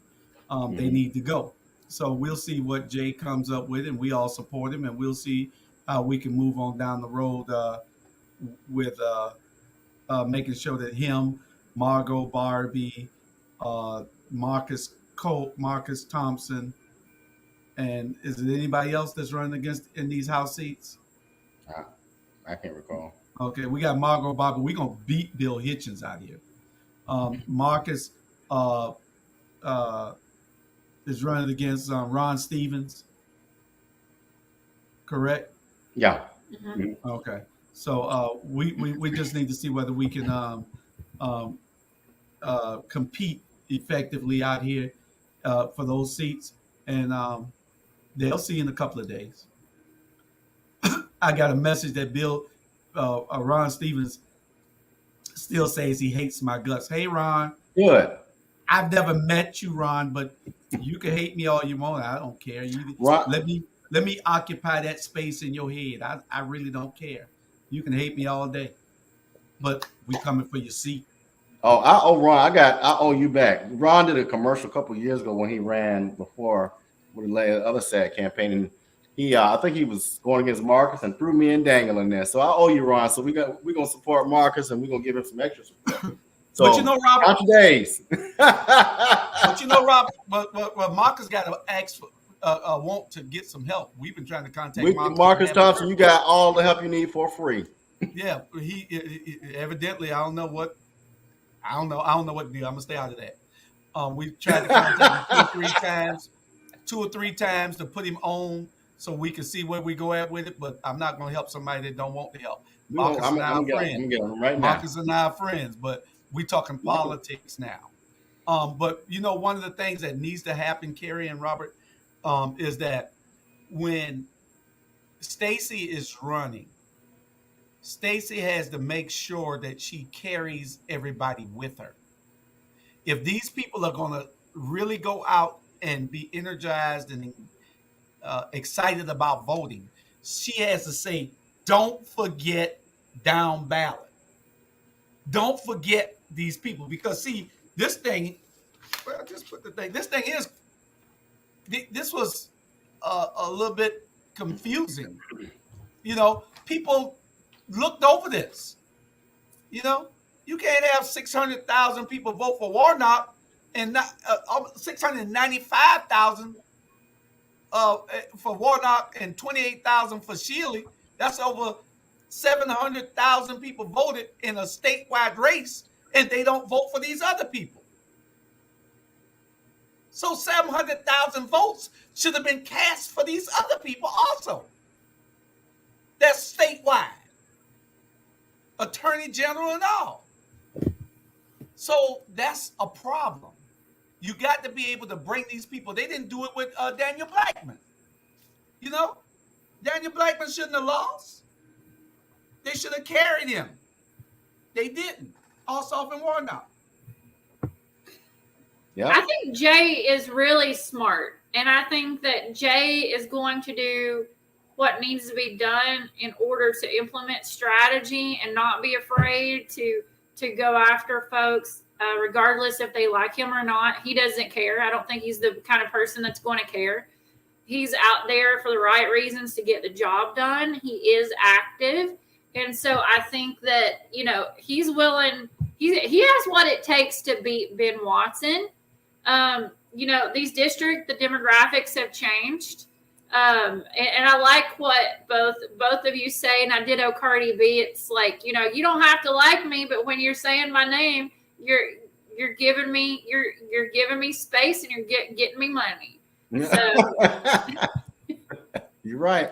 They need to go. So we'll see what Jay comes up with, and we all support him, and we'll see how we can move on down the road with making sure that him, Margot Barbie, Marcus Thompson, and is it anybody else that's running against in these House seats? I can't recall. Okay, we got Margot Barbie. We're going to beat Bill Hitchens out here. Marcus is running against Ron Stevens. Correct? Yeah. Mm-hmm. Okay. So we just need to see whether we can compete effectively out here for those seats. And they'll see in a couple of days. I got a message that Ron Stevens still says he hates my guts. Hey, Ron. Good. I've never met you, Ron, but you can hate me all you want. I don't care. Ron, let me occupy that space in your head. I really don't care. You can hate me all day, but we coming for your seat. Oh, I owe Ron. I owe you back. Ron did a commercial a couple of years ago when he ran before with the other sad campaign, and I think he was going against Marcus and threw me and Dangle in there. So I owe you, Ron. So we're gonna support Marcus, and we're gonna give him some extra support. So, but you know, Robert, count your days. but you know, Robert, but Marcus got to ask for want to get some help. We've been trying to contact Marcus Thompson. You got all the help you need for free. Yeah, he evidently I don't know what to do. I'm gonna stay out of that. We tried to contact him 2 or 3 times to put him on so we can see where we go at with it. But I'm not gonna help somebody that don't want to help. Marcus and I are friends. I'm getting him right now. Marcus and I are friends, but we talking politics now. But you know, one of the things that needs to happen, Cary and Robert, is that when Stacey is running, Stacey has to make sure that she carries everybody with her. If these people are going to really go out and be energized and excited about voting, she has to say, don't forget down ballot. Don't forget these people, because see, this thing, well, I just put the thing, this was a little bit confusing. You know, people looked over this. You know, you can't have 600,000 people vote for Warnock and not 695,000 for Warnock and 28,000 for Shealy. That's over 700,000 people voted in a statewide race, and they don't vote for these other people. So 700,000 votes should have been cast for these other people also. That's statewide. Attorney General and all. So that's a problem. You got to be able to bring these people. They didn't do it with Daniel Blackman. You know, Daniel Blackman shouldn't have lost. They should have carried him. They didn't. Ossoff and Warnock. Yeah. I think Jay is really smart, and I think that Jay is going to do what needs to be done in order to implement strategy and not be afraid to go after folks, regardless if they like him or not. He doesn't care. I don't think he's the kind of person that's going to care. He's out there for the right reasons to get the job done. He is active. And so I think that, you know, he's willing. He has what it takes to beat Ben Watson. You know, these districts, the demographics have changed. And I like what both of you say, and I ditto Cardi B. It's like, you know, you don't have to like me, but when you're saying my name, you're giving me space and you're getting me money. So You're right.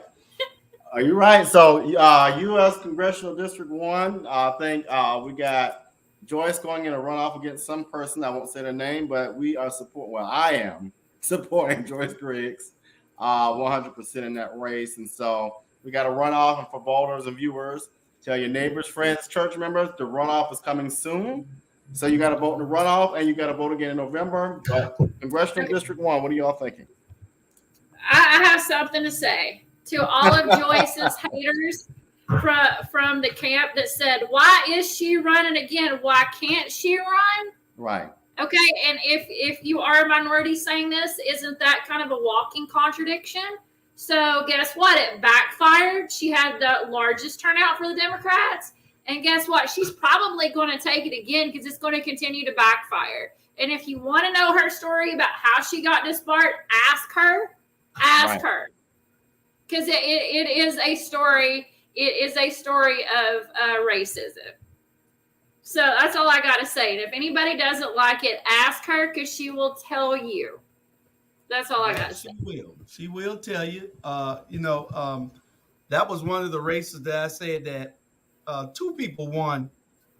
You're right. So U.S. Congressional District 1, I think we got Joyce going in a runoff against some person. I won't say the name, but we are I am supporting Joyce Griggs 100% in that race. And so we got a runoff. And for voters and viewers, tell your neighbors, friends, church members, the runoff is coming soon. So you got to vote in the runoff and you got to vote again in November. But Congressional District 1, what are y'all thinking? I have something to say to all of Joyce's haters from the camp that said, why is she running again? Why can't she run? Right. Okay. And if you are a minority saying this, isn't that kind of a walking contradiction? So guess what? It backfired. She had the largest turnout for the Democrats. And guess what? She's probably going to take it again because it's going to continue to backfire. And if you want to know her story about how she got disbarred, ask her. Ask her. Because it is a story. It is a story of racism. So that's all I got to say. And if anybody doesn't like it, ask her because she will tell you. That's all I got to say. She will tell you. That was one of the races that I said that two people won.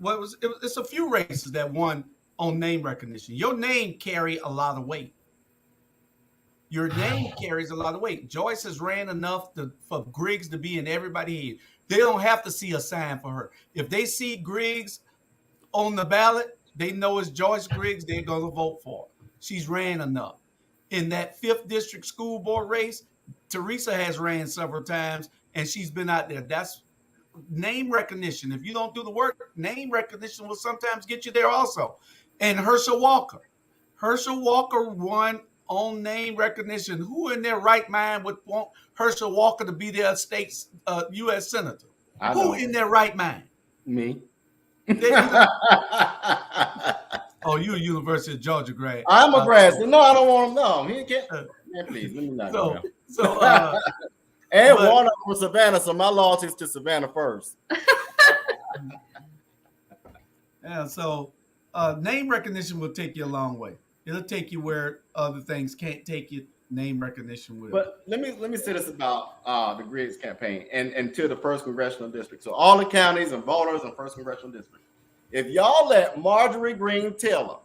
It's a few races that won on name recognition. Your name carry a lot of weight. Your name carries a lot of weight. Joyce has ran enough for Griggs to be in everybody's head. They don't have to see a sign for her. If they see Griggs on the ballot, they know it's Joyce Griggs. They're going to vote for her. She's ran enough. In that 5th district school board race, Teresa has ran several times, and she's been out there. That's name recognition. If you don't do the work, name recognition will sometimes get you there also. And Herschel Walker won on name recognition. Who in their right mind would want Herschel Walker to be their state's U.S. senator? Who in their right mind? Me. Oh, you a University of Georgia grad. I'm a grad. No, I don't want him. No, he can't. Yeah, please, let me not. And Warnock from Savannah, so my loyalty is to Savannah first. Yeah, so name recognition will take you a long way. It'll take you where other things can't take you. Name recognition will. But let me say this about the Griggs campaign and to the 1st congressional district. So all the counties and voters in 1st congressional district, if y'all let Marjorie Greene Taylor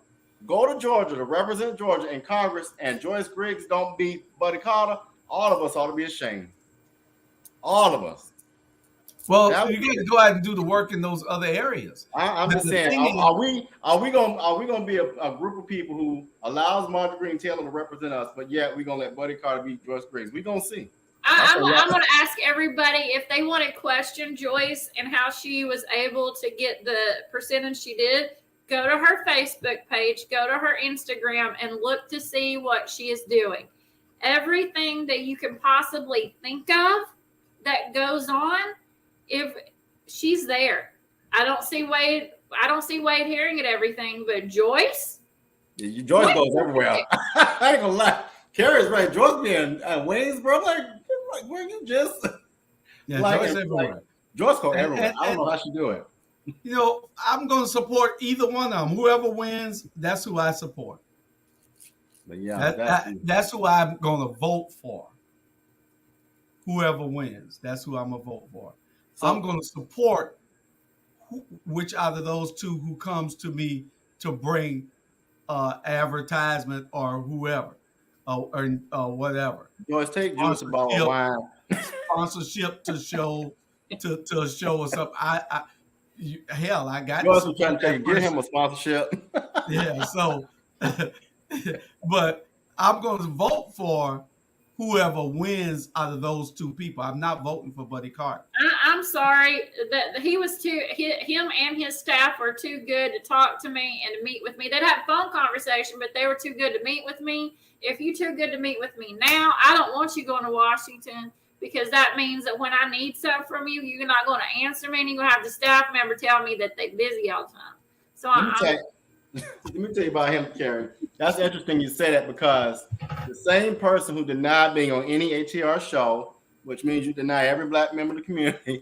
go to Georgia to represent Georgia in Congress and Joyce Griggs don't beat Buddy Carter, all of us ought to be ashamed. All of us. Well, you got to go out and do the work in those other areas. I'm just saying, are we gonna be a group of people who allows Marjorie Greene Taylor to represent us, but yet we're gonna let Buddy Carter beat Joyce Griggs? We're gonna see. I'm going to ask everybody if they want to question Joyce and how she was able to get the percentage she did. Go to her Facebook page, go to her Instagram, and look to see what she is doing. Everything that you can possibly think of that goes on, if she's there. I don't see Wade hearing it everything, but Joyce. Yeah, Joyce goes everywhere. I ain't gonna lie. Carrie's right. Joyce being at Waynesboro, like where you just Joyce everywhere. Joyce goes everywhere. I don't know how she do it. I'm going to support either one of them. Whoever wins, that's who I support. But yeah, that's who I'm going to vote for. Whoever wins, that's who I'm going to vote for. So, I'm going to support which out of those two who comes to me to bring advertisement or whoever or whatever. Joyce, take Judas a bottle of wine. Sponsorship to show us up. Hell, I got Joyce to was trying to tell you, get him a sponsorship. Yeah, so but I'm going to vote for whoever wins out of those two people. I'm not voting for Buddy Carter. I'm sorry that him and his staff were too good to talk to me and to meet with me. They'd have a phone conversation, but they were too good to meet with me. If you're too good to meet with me now, I don't want you going to Washington, because that means that when I need something from you, you're not going to answer me, and you're going to have the staff member tell me that they're busy all the time. So let me tell you about him, Cary. That's interesting you say that, because the same person who denied being on any ATR show, which means you deny every black member of the community,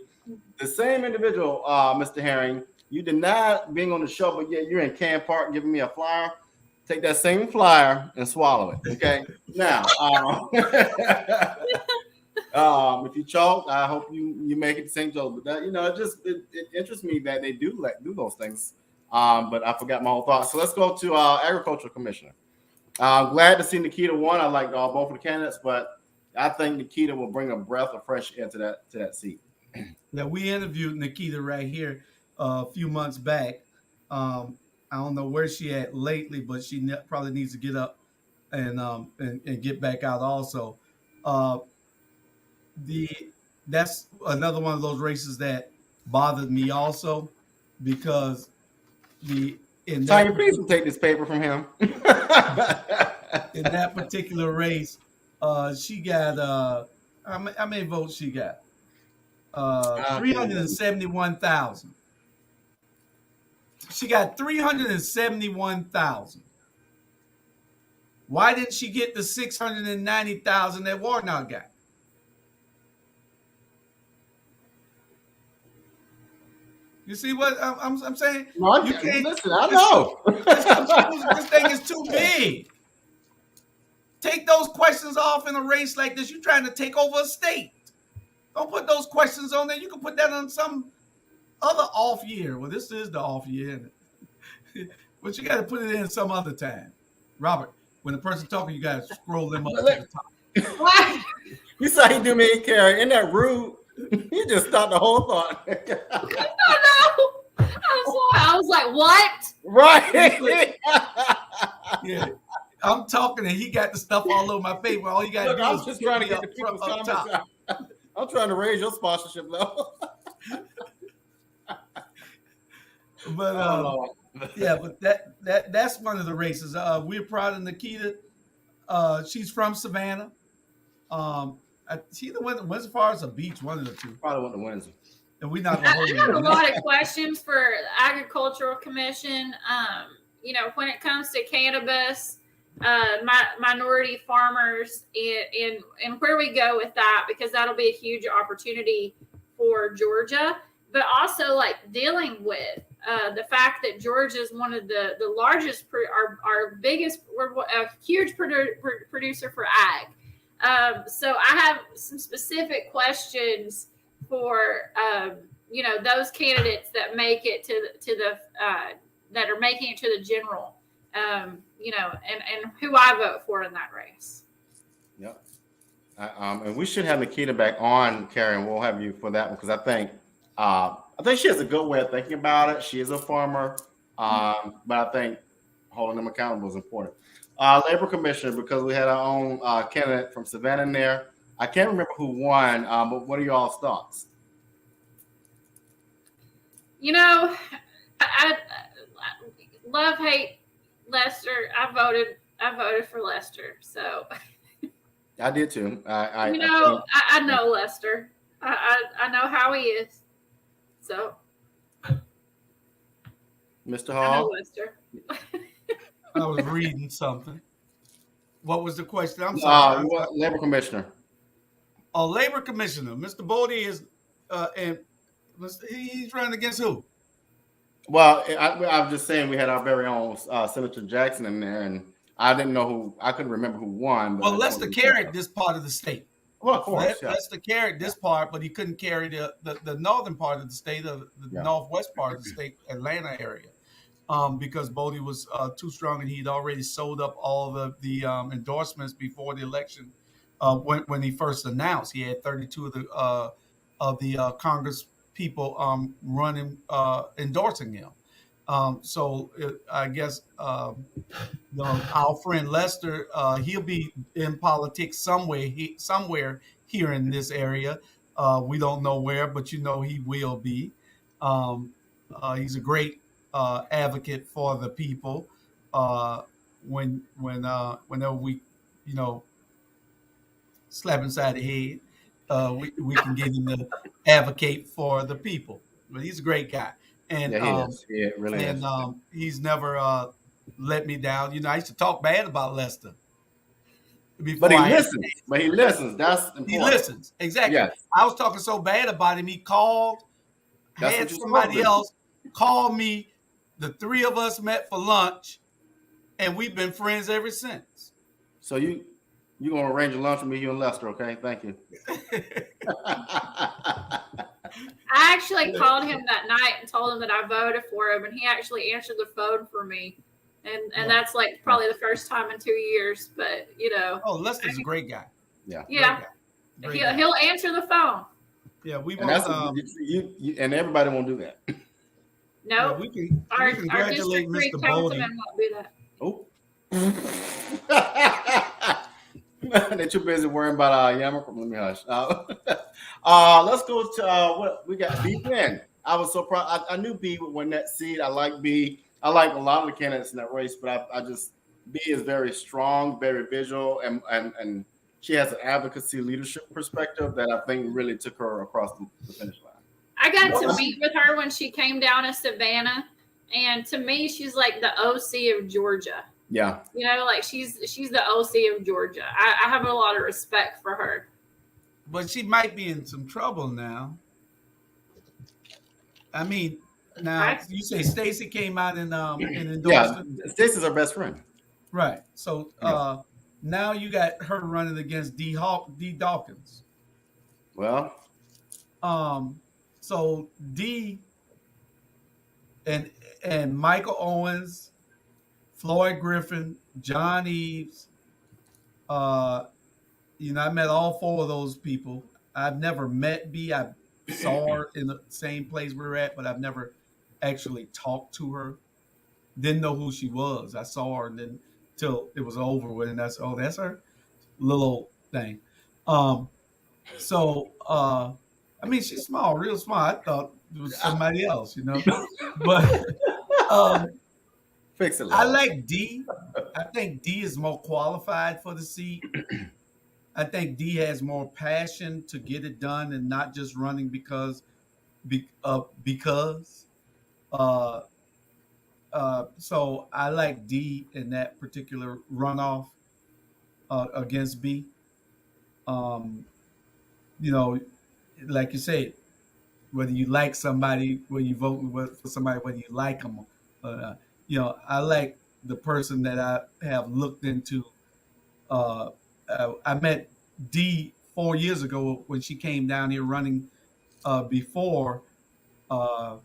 the same individual, Mr. Herring, you denied being on the show, but yet you're in Camp Park giving me a flyer. Take that same flyer and swallow it. Okay. Now, if you choke, I hope you make it to St. Joe. But that, it interests me that they do those things. But I forgot my whole thought. So let's go to Agricultural Commissioner. I'm glad to see Nikita won. I like both of the candidates, but I think Nikita will bring a breath of fresh air to that seat. Yeah, we interviewed Nikita right here a few months back. I don't know where she at lately, but she probably needs to get up and get back out also. That's another one of those races that bothered me also, because Tanya, please take this paper from him. In that particular race, she got how many votes she got? 371,000. She got 371,000. Why didn't she get the 690,000 that Warnock got? You see what I'm saying? No, you can't listen. I know this thing is too big. Take those questions off in a race like this. You're trying to take over a state. Don't put those questions on there. You can put that on some other off year. Well, this is the off year, but you got to put it in some other time. Robert, when the person talking, you got to scroll them up to the top. What? You saw he do me, Cary. Isn't that rude? You just stopped the whole thought. No. I was like, what? Right. Yeah. I'm talking and he got the stuff all over my face. Well, all you got to do I'm is just trying to get the people's comments out. I'm trying to raise your sponsorship level. But yeah, but that's one of the races. We're proud of Nikita. She's from Savannah. She went as far as a beach, one of the two. Probably went to Windsor. And we're not going to I have a lot of questions for the Agricultural Commission. When it comes to cannabis, minority farmers, and where we go with that, because that'll be a huge opportunity for Georgia, but also like dealing with the fact that Georgia is one of the largest, our biggest, we're a huge producer for ag. So I have some specific questions for those candidates that make it to the that are making it to the general, and who I vote for in that race. Yep. And we should have Nikita back on, Cary, and we'll have you for that one, because I think she has a good way of thinking about it. She is a farmer, but I think holding them accountable is important. Labor Commissioner, because we had our own candidate from Savannah in there. I can't remember who won, but what are y'all's thoughts? I love, hate Lester. I voted for Lester. So I did too. I know Lester. I know how he is. So Mr. I Hall. know Lester. I was reading something. What was the question? I'm sorry. Labor Commissioner. Labor Commissioner. Mr. Bodie is, and he's running against who? Well, I was just saying we had our very own Senator Jackson in there, and I didn't know who. I couldn't remember who won. But Well, I know Lester who carried this part of the state. Well, of course, yeah. Lester carried this part, but he couldn't carry the northern part of the state, of the northwest part of the state, Atlanta area, because Bodie was too strong, and he'd already sold up all the endorsements before the election. When he first announced, he had 32 of the Congress people running, endorsing him. I guess our friend Lester, he'll be in politics somewhere here in this area. We don't know where, but he will be. He's a great advocate for the people. Whenever we, slap inside the head, we can get him to advocate for the people. But he's a great guy, and Yeah, he is. He really is. he's never let me down. I used to talk bad about Lester. But he listens. But he listens. That's important. He listens. Exactly. Yes. I was talking so bad about him. He called, had somebody else call me. The three of us met for lunch, and we've been friends ever since. So you're gonna arrange a lunch with me, you and Lester, okay? Thank you. I actually called him that night and told him that I voted for him, and he actually answered the phone for me. And that's like probably the first time in 2 years, but Oh, Lester's a great guy. Yeah. Yeah. He'll answer the phone. Yeah, we and won't. You and everybody won't do that. No, we can congratulate District 3 Mr. councilman Bodie. won't do that. Oh. They're too busy worrying about Yammer. Let me hush. Let's go to what we got. B. Penn. I was so proud. I knew B would win that seat. I like B. I like a lot of the candidates in that race, but I just B is very strong, very visual, and she has an advocacy leadership perspective that I think really took her across the finish line. I got to meet with her when she came down to Savannah, and to me, she's like the OC of Georgia. Yeah. Like she's the OC of Georgia. I have a lot of respect for her. But she might be in some trouble now. I mean, now you say Stacey came out and endorsed. Yeah, Stacey's our best friend. Right. So now you got her running against D. Dawkins. Well. So D and Michael Owens, Floyd Griffin, John Eves. I met all four of those people. I've never met B. I saw her in the same place we were at, but I've never actually talked to her. Didn't know who she was. I saw her and then till it was over with, and that's her little thing. I mean, she's small, real small. I thought it was somebody else, But fix it. I like D. I think D is more qualified for the seat. I think D has more passion to get it done and not just running because. So I like D in that particular runoff against B. Like you said, whether you like somebody, whether you vote for somebody, whether you like them, I like the person that I have looked into. I met D 4 years ago when she came down here running before, and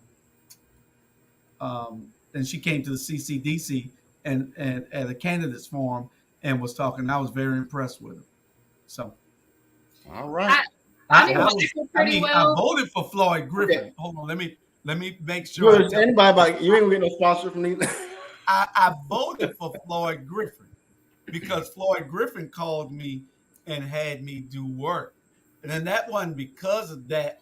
she came to the CCDC and at a candidates forum and was talking. I was very impressed with her. So, all right. I voted for Floyd Griffin. Okay. Hold on, let me make sure. You ain't gonna get no sponsor from these. I voted for Floyd Griffin because Floyd Griffin called me and had me do work, and then that wasn't because of that.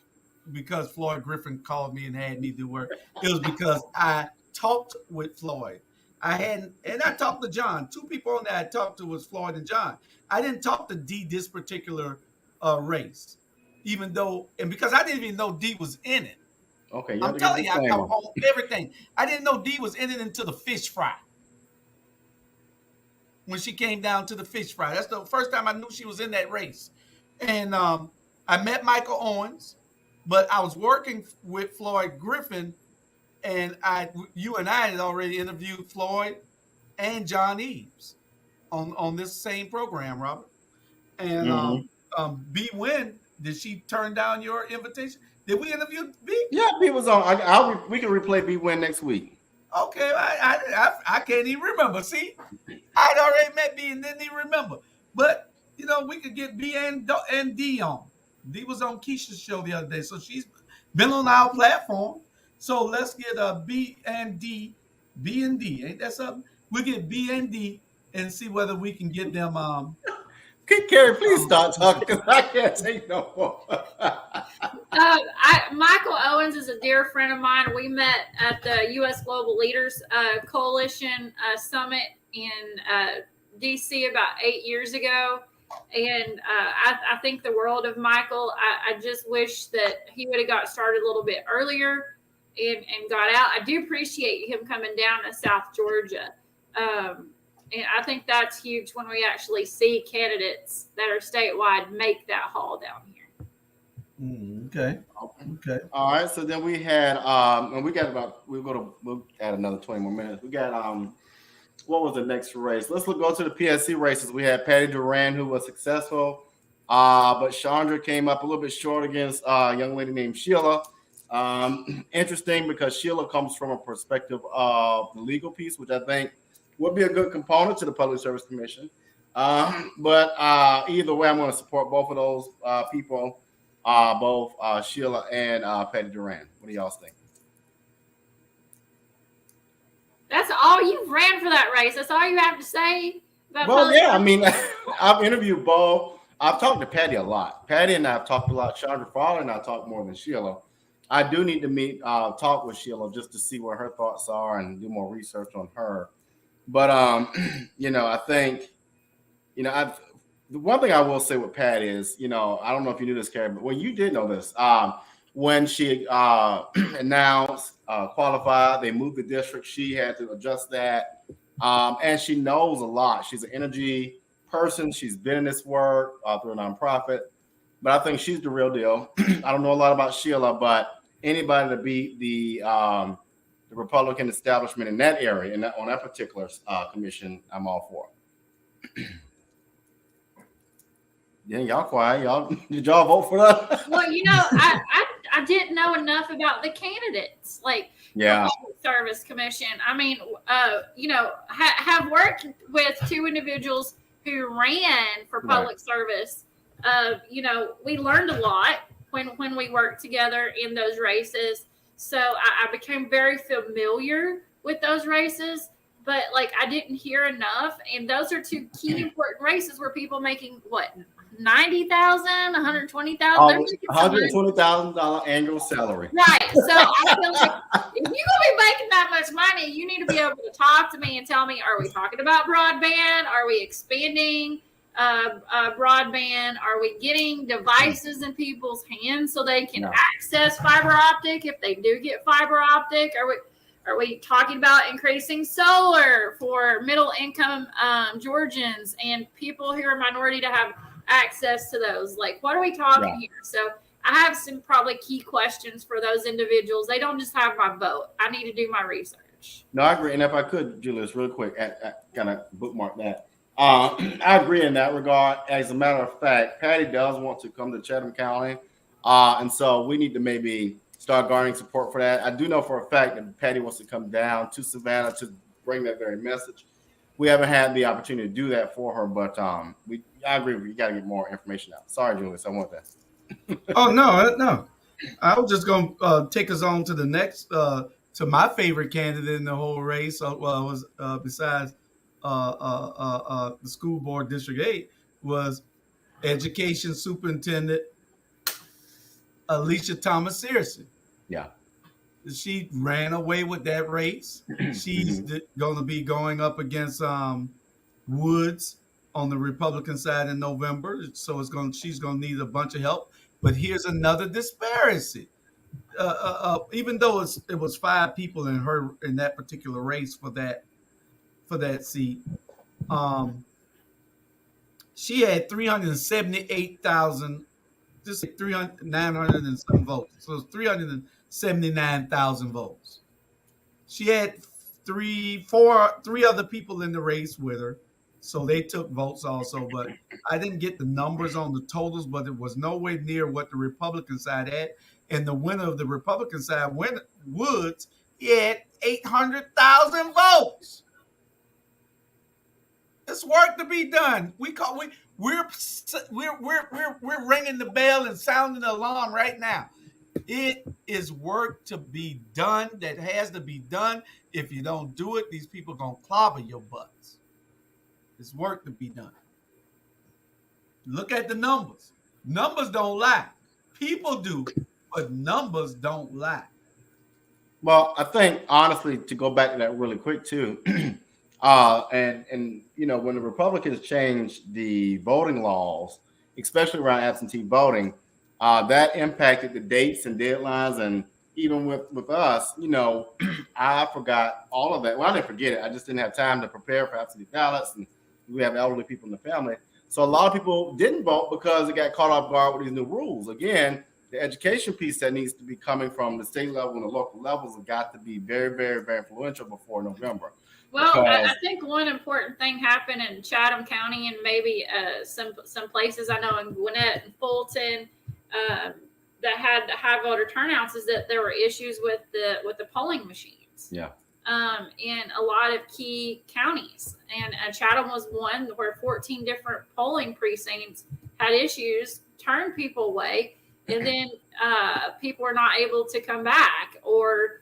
Because Floyd Griffin called me and had me do work, it was because I talked with Floyd. I talked to John. Two people on that I talked to was Floyd and John. I didn't talk to D this particular race. Even though, and because I didn't even know D was in it. Okay, I'm telling you, I own everything. I didn't know D was in it until the fish fry. When she came down to the fish fry, that's the first time I knew she was in that race. And I met Michael Owens, but I was working with Floyd Griffin, and you and I had already interviewed Floyd and John Eves. on this same program, Robert. And Mhm. B Win, did she turn down your invitation? Did we interview B? Yeah, B was on. We can replay B win next week. Okay, I can't even remember. See, I'd already met B and didn't even remember. But we could get B and D on. D was on Keisha's show the other day, so she's been on our platform. So let's get B and D, B and D. Ain't that something? We get B and D and see whether we can get them. Cary, please stop talking because I can't take no more. Michael Owens is a dear friend of mine. We met at the U.S. Global Leaders Coalition Summit in D.C. about 8 years ago. And I think the world of Michael. I just wish that he would have got started a little bit earlier and got out. I do appreciate him coming down to South Georgia. And I think that's huge when we actually see candidates that are statewide make that haul down here. Okay. All right. So then we had, and we'll add another 20 more minutes. We got, what was the next race? Let's go to the PSC races. We had Patty Duran, who was successful, but Chandra came up a little bit short against a young lady named Sheila. Interesting because Sheila comes from a perspective of the legal piece, which I think would be a good component to the Public Service Commission. But either way, I'm going to support both of those people, both Sheila and Patty Duran. What do y'all think? That's all you've ran for that race. That's all you have to say about Well, yeah, I mean, I've interviewed both. I've talked to Patty a lot. Patty and I have talked a lot. Chandra Fowler and I talked more than Sheila. I do need to talk with Sheila just to see what her thoughts are and do more research on her. But I think, the one thing I will say with Pat is, I don't know if you knew this, Cary, but well, you did know this. When she announced qualified, they moved the district. She had to adjust that, and she knows a lot. She's an energy person. She's been in this work through a nonprofit, but I think she's the real deal. I don't know a lot about Sheila, but anybody to beat the Republican establishment in that area, on that particular commission, I'm all for. Yeah, y'all quiet. Did y'all vote for that? Well, I didn't know enough about the candidates, like yeah, the Public Service Commission. I mean, have worked with two individuals who ran for public service. We learned a lot when we worked together in those races. So I became very familiar with those races, but I didn't hear enough. And those are two key important races where people making what, $90,000, $120,000, $120,000 annual salary. Right. So I feel like if you're gonna be making that much money, you need to be able to talk to me and tell me: are we talking about broadband? Are we expanding broadband? Are we getting devices in people's hands so they can access fiber optic if they do get fiber optic? Are we talking about increasing solar for middle income Georgians and people who are minority to have access to those? What are we talking here? So I have some probably key questions for those individuals. They don't just have my vote. I need to do my research. No, I agree. And if I could, Julius, real quick, kind of bookmark that. I agree in that regard. As a matter of fact, Patty does want to come to Chatham County. And so we need to maybe start garnering support for that. I do know for a fact that Patty wants to come down to Savannah to bring that very message. We haven't had the opportunity to do that for her, but I agree with you. You got to get more information out. Sorry, Julius, I want that. Oh, no. I was just going to take us on to the next, to my favorite candidate in the whole race. Was besides the school board District 8 was Education Superintendent Alicia Thomas Searcy. Yeah. She ran away with that race. She's going to be going up against Woods on the Republican side in November. So she's going to need a bunch of help. But here's another disparity. Even though it was 5 people in that particular race for that seat, she had 378,000, just 900 and some votes. So it's 379,000 votes. She had three other people in the race with her, So they took votes also, but I didn't get the numbers on the totals, but it was nowhere near what the Republican side had. And the winner of the Republican side, Woods, he had 800,000 votes. It's work to be done. We're ringing the bell and sounding the alarm right now. It is work to be done that has to be done. If you don't do it, these people are gonna clobber your butts. It's work to be done. Look at the numbers. Numbers don't lie. People do, but numbers don't lie. Well, I think honestly, to go back to that really quick too, and you know, when the Republicans changed the voting laws, especially around absentee voting, that impacted the dates and deadlines, and even with us, you know, I forgot all of that. Well, I didn't forget it. I just didn't have time to prepare for absentee ballots, and we have elderly people in the family, so a lot of people didn't vote because they got caught off guard with these new rules. Again, the education piece that needs to be coming from the state level and the local levels have got to be very, very, very influential before November. Well, I think one important thing happened in Chatham County and maybe some places I know in Gwinnett and Fulton that had high voter turnouts is that there were issues with the polling machines. Yeah. In a lot of key counties, and Chatham was one where 14 different polling precincts had issues, turned people away, and then people were not able to come back, or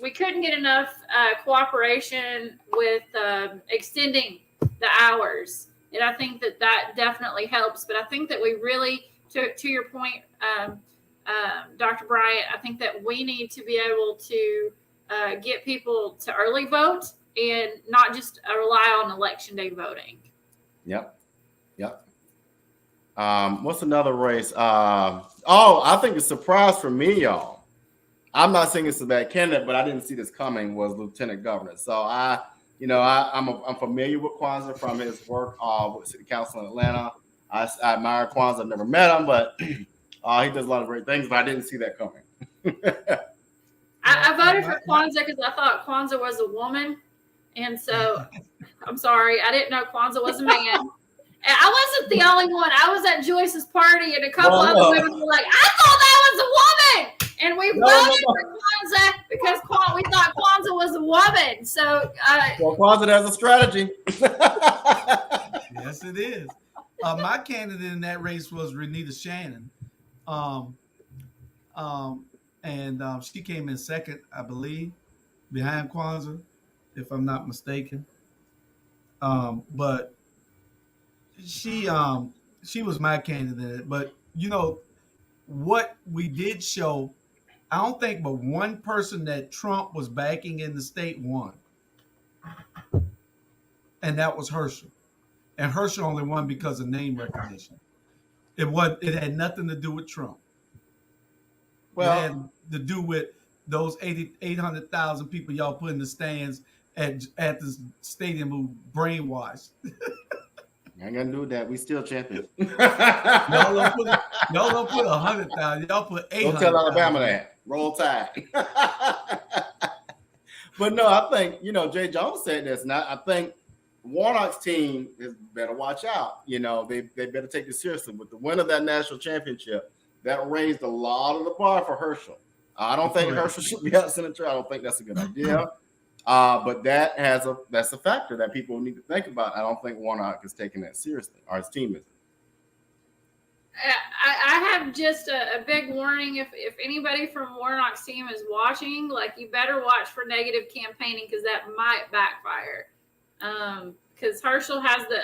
we couldn't get enough cooperation with extending the hours. And I think that definitely helps. But I think that we really, to your point, Dr. Bryant, I think that we need to be able to get people to early vote and not just rely on election day voting. Yep. What's another race? I think a surprise for me, y'all. I'm not saying it's a bad candidate, but I didn't see this coming. Was Lieutenant Governor. So I'm familiar with Kwanzaa from his work with City Council in Atlanta. I admire Kwanzaa. I've never met him, but he does a lot of great things. But I didn't see that coming. I voted for Kwanzaa because I thought Kwanzaa was a woman, and so I'm sorry, I didn't know Kwanzaa was a man. I wasn't the only one. I was at Joyce's party, and a couple other women were like, "I thought that was a woman," and we voted for Kwanzaa because we thought Kwanzaa was a woman. So, Kwanzaa has a strategy. Yes, it is. My candidate in that race was Renita Shannon, and she came in second, I believe, behind Kwanzaa, if I'm not mistaken. But she was my candidate. But you know what we did show, I don't think but one person that Trump was backing in the state won, and that was Herschel. And Herschel only won because of name recognition. It had nothing to do with Trump. Well, it had to do with those 800,000 people y'all put in the stands at the stadium who brainwashed. I ain't gonna do that. We still champions. Y'all don't put 100,000. Y'all put 800,000. Don't tell Alabama that. Roll Tide. But no, I think Jay Jones said this, and I think Warnock's team is better watch out. They better take this seriously. With the win of that national championship, that raised a lot of the bar for Herschel. I don't think Herschel should be out senator. I don't think that's a good idea. But that's a factor that people need to think about. I don't think Warnock is taking that seriously, or his team is. I have just a big warning. If anybody from Warnock's team is watching, you better watch for negative campaigning because that might backfire. Because Herschel has the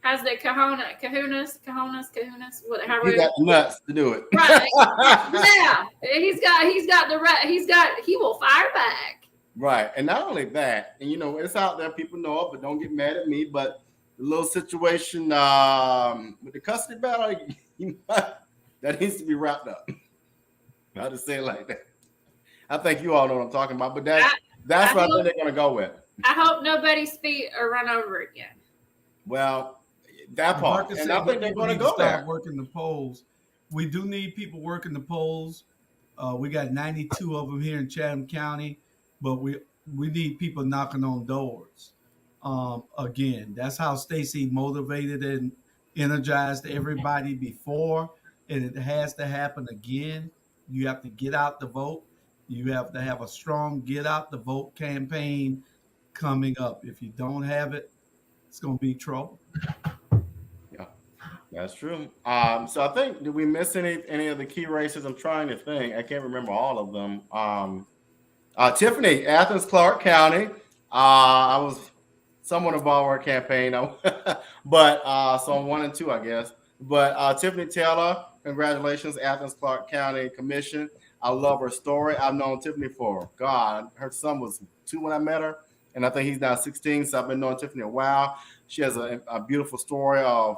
kahunas, whatever. He got the nuts to do it. Right. Yeah. He will fire back. Right. And not only that, and it's out there, people know it, but don't get mad at me. But the little situation with the custody battle, that needs to be wrapped up. I'll just say it like that. I think you all know what I'm talking about, but that's what I think they're going to go with. I hope nobody's feet are run over again. Well, that part. Marcus and I think they're going to go there. Working the polls. We do need people working the polls. We got 92 of them here in Chatham County. but we need people knocking on doors. Again, that's how Stacey motivated and energized everybody before, and it has to happen again. You have to get out the vote. You have to have a strong get out the vote campaign coming up. If you don't have it, it's going to be trouble. Yeah, that's true. So I think, did we miss any of the key races? I'm trying to think. I can't remember all of them. Tiffany, Athens, Clarke County. I was somewhat involved in our campaign, but so I'm 1 and 2, I guess. But Tiffany Taylor, congratulations, Athens, Clarke County Commission. I love her story. I've known Tiffany for God. Her son was 2 when I met her, and I think he's now 16. So I've been knowing Tiffany a while. She has a beautiful story of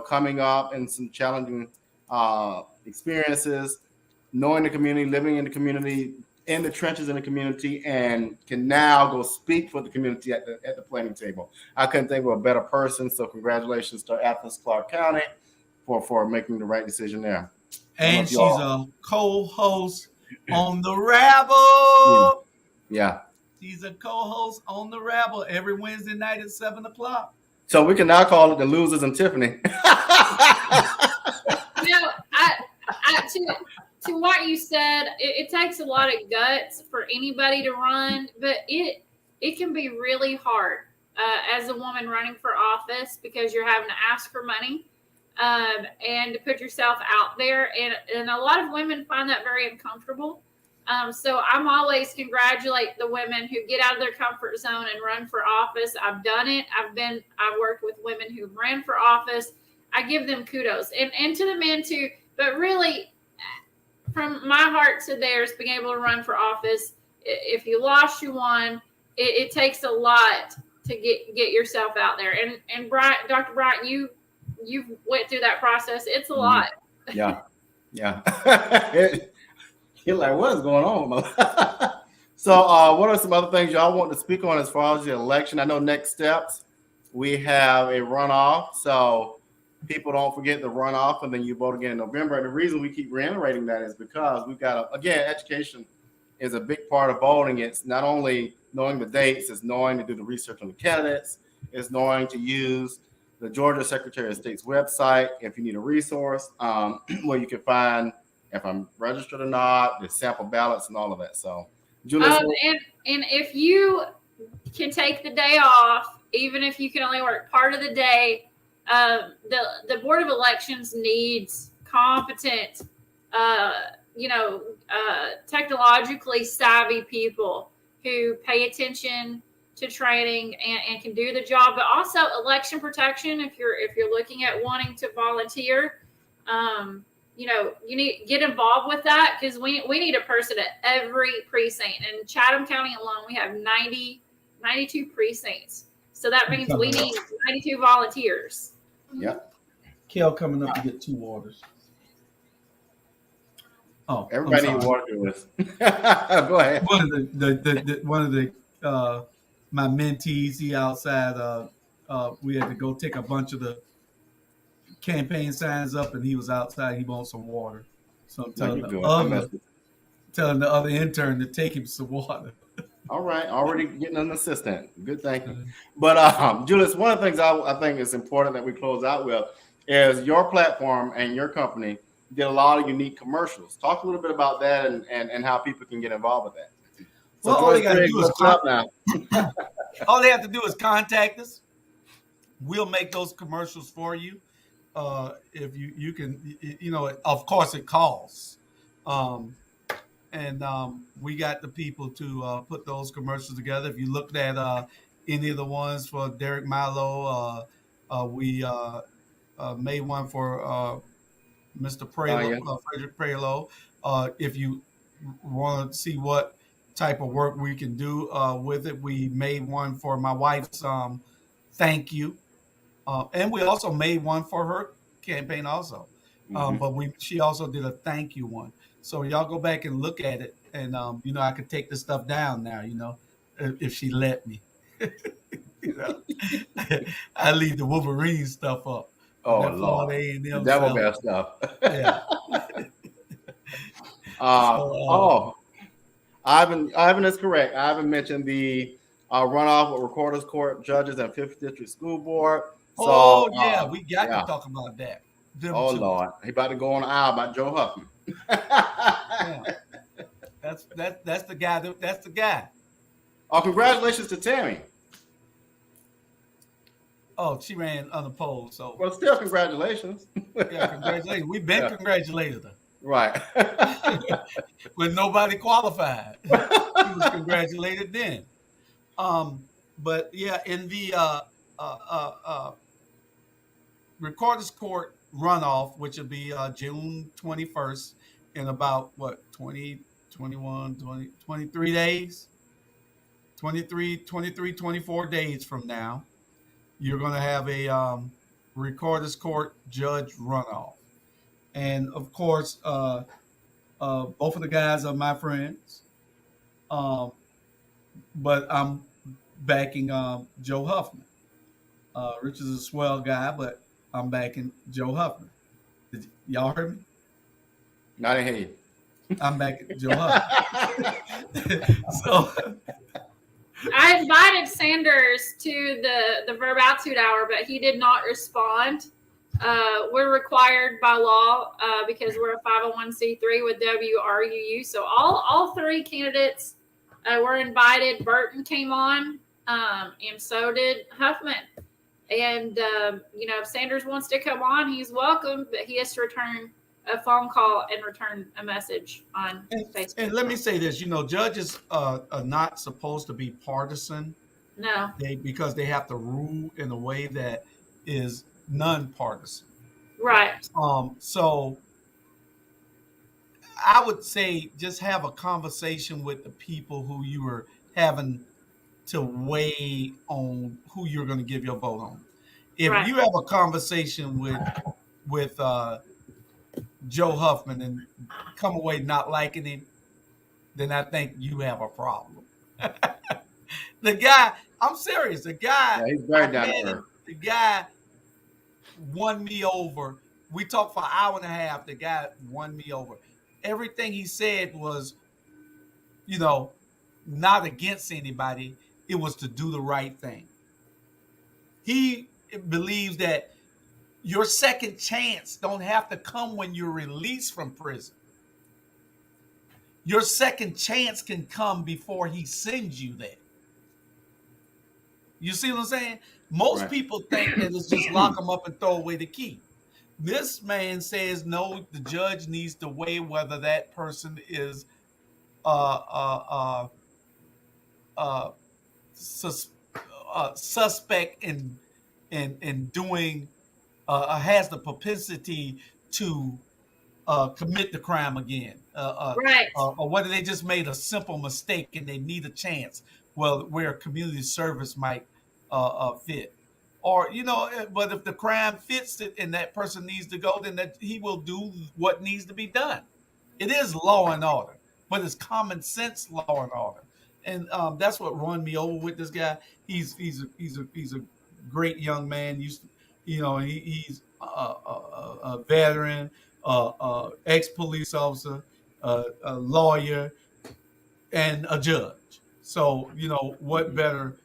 coming up and some challenging experiences, knowing the community, living in the community, in the trenches in the community, and can now go speak for the community at the planning table. I couldn't think of a better person. So congratulations to Athens, Clarke County for making the right decision there. And she's a co-host on the Rabble. Yeah. She's a co-host on the Rabble every Wednesday night at 7:00. So we can now call it the Losers and Tiffany. To what you said, it takes a lot of guts for anybody to run, but it can be really hard as a woman running for office because you're having to ask for money and to put yourself out there. And a lot of women find that very uncomfortable. So I'm always congratulate the women who get out of their comfort zone and run for office. I've done it. I've worked with women who ran for office. I give them kudos and to the men too, but really from my heart to theirs, being able to run for office. If you lost, you won. It takes a lot to get yourself out there. And Brian, Dr. Brian, you went through that process. It's a lot. Yeah. You're like, what is going on? So what are some other things y'all want to speak on as far as the election? I know next steps, we have a runoff. So people don't forget the runoff, and then you vote again in November. And the reason we keep reiterating that is because we've got again, education is a big part of voting. It's not only knowing the dates, it's knowing to do the research on the candidates, it's knowing to use the Georgia Secretary of State's website if you need a resource where you can find if I'm registered or not, the sample ballots and all of that. So, Julie, and if you can take the day off, even if you can only work part of the day, the Board of Elections needs competent, technologically savvy people who pay attention to training and can do the job, but also election protection. If you're looking at wanting to volunteer, you need to get involved with that because we need a person at every precinct. In Chatham County alone, we have 92 precincts. So that means we need 92 volunteers. Yep. Kel coming up to get 2 waters. Oh, everybody needs water to this. Go ahead. One of the my mentees, he outside. We had to go take a bunch of the campaign signs up, and he was outside. He wants some water. So I'm telling the other intern to take him some water. All right, already getting an assistant. Good thing. But Julius, one of the things I think is important that we close out with is your platform and your company did a lot of unique commercials. Talk a little bit about that and how people can get involved with that. So all they got to do is all they have to do is contact us. We'll make those commercials for you. If you can, of course it costs. And we got the people to put those commercials together. If you looked at any of the ones for Derek Milo, we made one for Mr. Prelo, Frederick Prelo. If you want to see what type of work we can do with it, we made one for my wife's thank you. And we also made one for her campaign also. But she also did a thank you one. So y'all go back and look at it. And, I could take the stuff down now, if she let me. I leave the Wolverine stuff up. Oh, Lord. The devil bear stuff. Yeah. Ivan is correct. Ivan mentioned the runoff with Recorder's Court judges and 5th District School Board. So, yeah, we got yeah. to talk about that. Them Oh, two. Lord. He about to go on the aisle about Joe Huffman. Yeah. That's the guy. That's the guy. Oh, congratulations to Tammy. Oh, she ran unopposed. So, well, still congratulations. Yeah, congratulations. We've been congratulated her. Right. When nobody qualified, she was congratulated then. But yeah, in the Recorder's Court runoff, which will be June 21st, in about 20, 21, 20, 23 days, 24 days from now, you're going to have a Recorder's Court judge runoff. And of course, both of the guys are my friends. But I'm backing Joe Huffman. Rich is a swell guy, but I'm backing Joe Huffman. Y'all heard me? I didn't hear you. I'm backing Joe Huffman. So I invited Sanders to the Verbatude Hour, but he did not respond. We're required by law because we're a 501c3 with WRUU. So all three candidates were invited. Burton came on, and so did Huffman. And, if Sanders wants to come on, he's welcome, but he has to return a phone call and return a message on Facebook. And let me say this, judges are not supposed to be partisan. No. Because they have to rule in a way that is nonpartisan. Right. So I would say just have a conversation with the people who you were having to weigh on who you're going to give your vote on. If you have a conversation with Joe Huffman and come away not liking him, then I think you have a problem. The guy, I'm serious. The guy, he's very down to earth. The guy won me over. We talked for an hour and a half. The guy won me over. Everything he said was, not against anybody. It was to do the right thing. He believes that your second chance don't have to come when you're released from prison. Your second chance can come before he sends you there. You see what I'm saying? Most people think that it's just lock them up and throw away the key. This man says, no, the judge needs to weigh whether that person is suspect in doing has the propensity to commit the crime again, or whether they just made a simple mistake and they need a chance. Well, where community service might fit, or but if the crime fits it and that person needs to go, then that he will do what needs to be done. It is law and order, but it's common sense law and order. And that's what won me over with this guy. He's a great young man. He's a veteran, ex-police officer, a lawyer, and a judge. So what better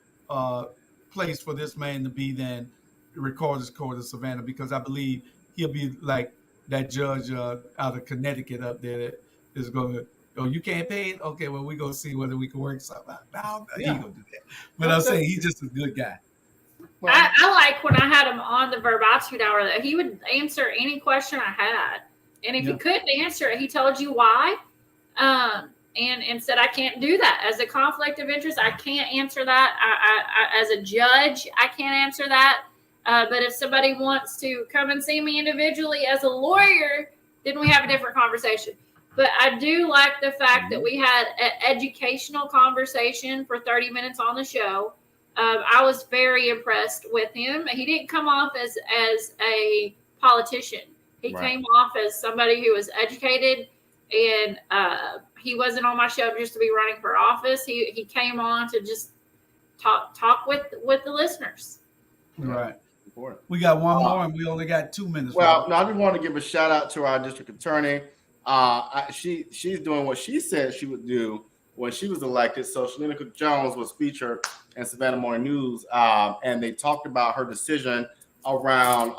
place for this man to be than Recorder's Court of Savannah? Because I believe he'll be like that judge out of Connecticut up there that is going to. Oh, you can't pay it? Okay, well, we're going to see whether we can work something out. No, he ain't going to do that. But I'm saying he's just a good guy. Well, I like when I had him on the Verbatude Hour that he would answer any question I had. And if he couldn't answer it, he told you why. And said, I can't do that. As a conflict of interest, I can't answer that. I as a judge, I can't answer that. But if somebody wants to come and see me individually as a lawyer, then we have a different conversation. But I do like the fact that we had an educational conversation for 30 minutes on the show. I was very impressed with him. He didn't come off as a politician. He came off as somebody who was educated, and he wasn't on my show just to be running for office. He came on to just talk with the listeners. Right. We got one more, and we only got 2 minutes. Well, no, I just want to give a shout out to our district attorney. She's doing what she said she would do when she was elected. So Shalina Cook Jones was featured in Savannah Morning News, and they talked about her decision around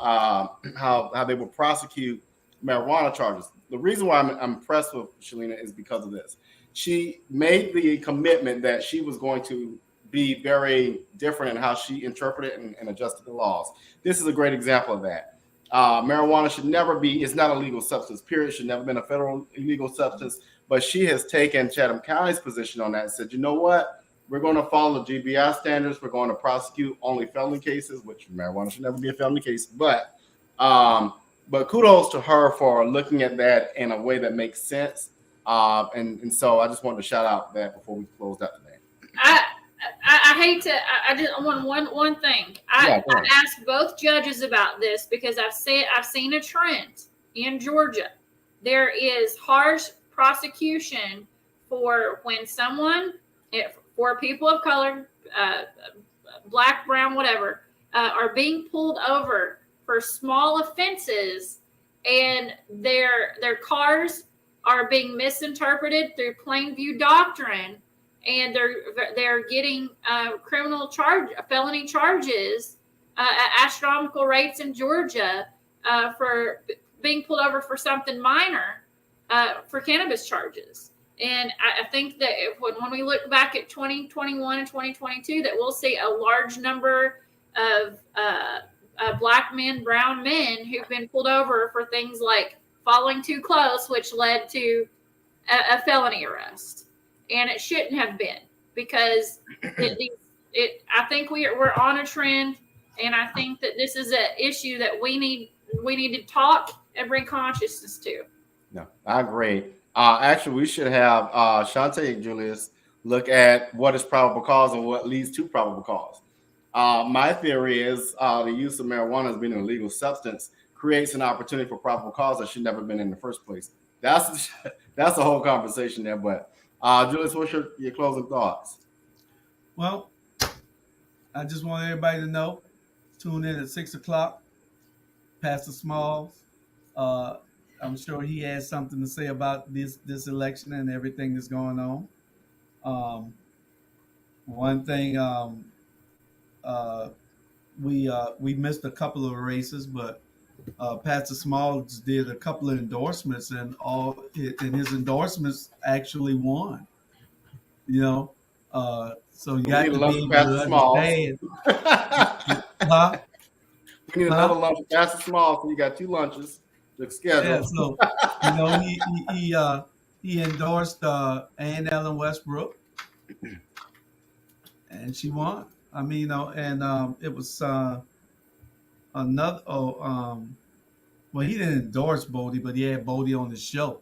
how they would prosecute marijuana charges. The reason why I'm impressed with Shalina is because of this. She made the commitment that she was going to be very different in how she interpreted and adjusted the laws. This is a great example of that. Marijuana should never be, it's not a legal substance, period. It should never been a federal illegal substance. But she has taken Chatham County's position on that and said, you know what? We're going to follow the GBI standards. We're going to prosecute only felony cases, which marijuana should never be a felony case. But kudos to her for looking at that in a way that makes sense. And so I just wanted to shout out that before we closed out today. I hate to. I just want one thing. I asked both judges about this because I've seen a trend in Georgia. There is harsh prosecution for when someone, for people of color, black, brown, whatever, are being pulled over for small offenses, and their cars are being misinterpreted through plain view doctrine, and they're getting felony charges at astronomical rates in Georgia for being pulled over for something minor for cannabis charges. And I think that when we look back at 2021 and 2022, that we'll see a large number of black men, brown men who've been pulled over for things like following too close, which led to a felony arrest. And it shouldn't have been, because I think we're on a trend, and I think that this is an issue that we need to talk and bring consciousness to. No, I agree. Actually, we should have Shantae and Julius look at what is probable cause and what leads to probable cause. My theory is the use of marijuana as being an illegal substance creates an opportunity for probable cause that should never been in the first place. That's a whole conversation there. But Julius, what's your closing thoughts? Well, I just want everybody to know, tune in at 6 o'clock. Pastor Smalls, I'm sure he has something to say about this election and everything that's going on. One thing, we missed a couple of races, but Pastor Smalls did a couple of endorsements, and his endorsements actually won. You know, so you got to be able to understand. We need another lunch with Pastor Smalls, so you got 2 lunches to schedule. Yeah, so you know he endorsed Ann Ellen Westbrook, and she won. I mean, you know, and it was another. Well, he didn't endorse Bodie, but he had Bodie on the show.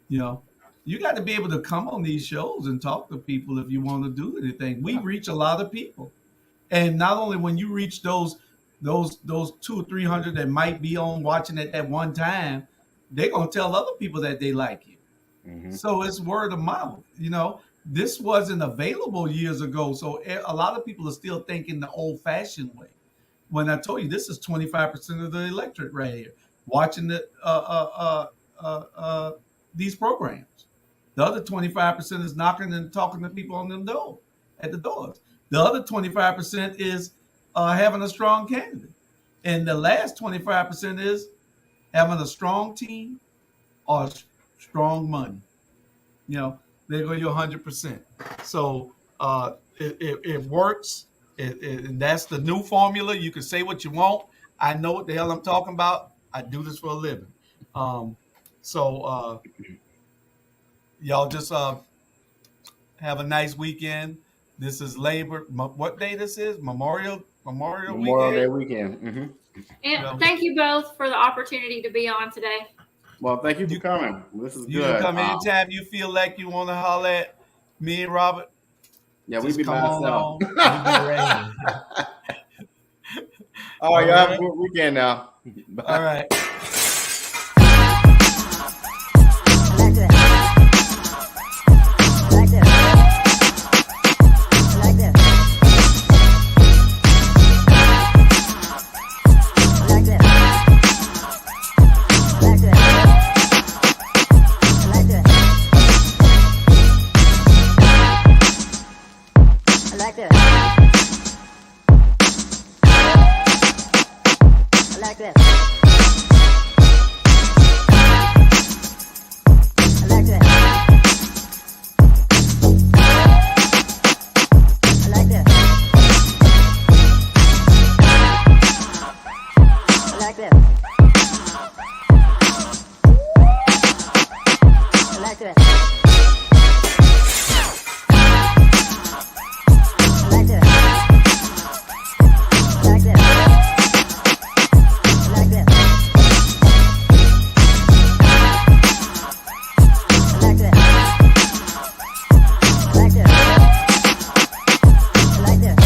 You know, you got to be able to come on these shows and talk to people if you want to do anything. We reach a lot of people, and not only when you reach those 200 or 300 that might be on watching it at one time, they're gonna tell other people that they like you. Mm-hmm. So it's word of mouth. You know, this wasn't available years ago, so a lot of people are still thinking the old-fashioned way. When I told you this is 25% of the electorate right here watching these programs. The other 25% is knocking and talking to people on at the doors. The other 25% is having a strong candidate. And the last 25% is having a strong team or strong money. You know, they go you 100%. So it works. And that's the new formula. You can say what you want. I know what the hell I'm talking about. I do this for a living. So y'all just have a nice weekend. This is Labor. What day this is? Memorial Day weekend. Mm-hmm. And thank you both for the opportunity to be on today. Well, thank you for coming. This is good. You can come anytime you feel like you want to holler at me and Robert. Yeah, we be by ourselves. All right, y'all have a good weekend now. Bye. All right. like this. Like this. Like this. Like this. Like this. Like this. Like this.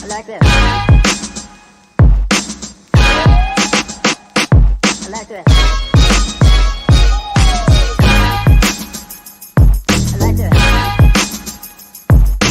Like this. Like this.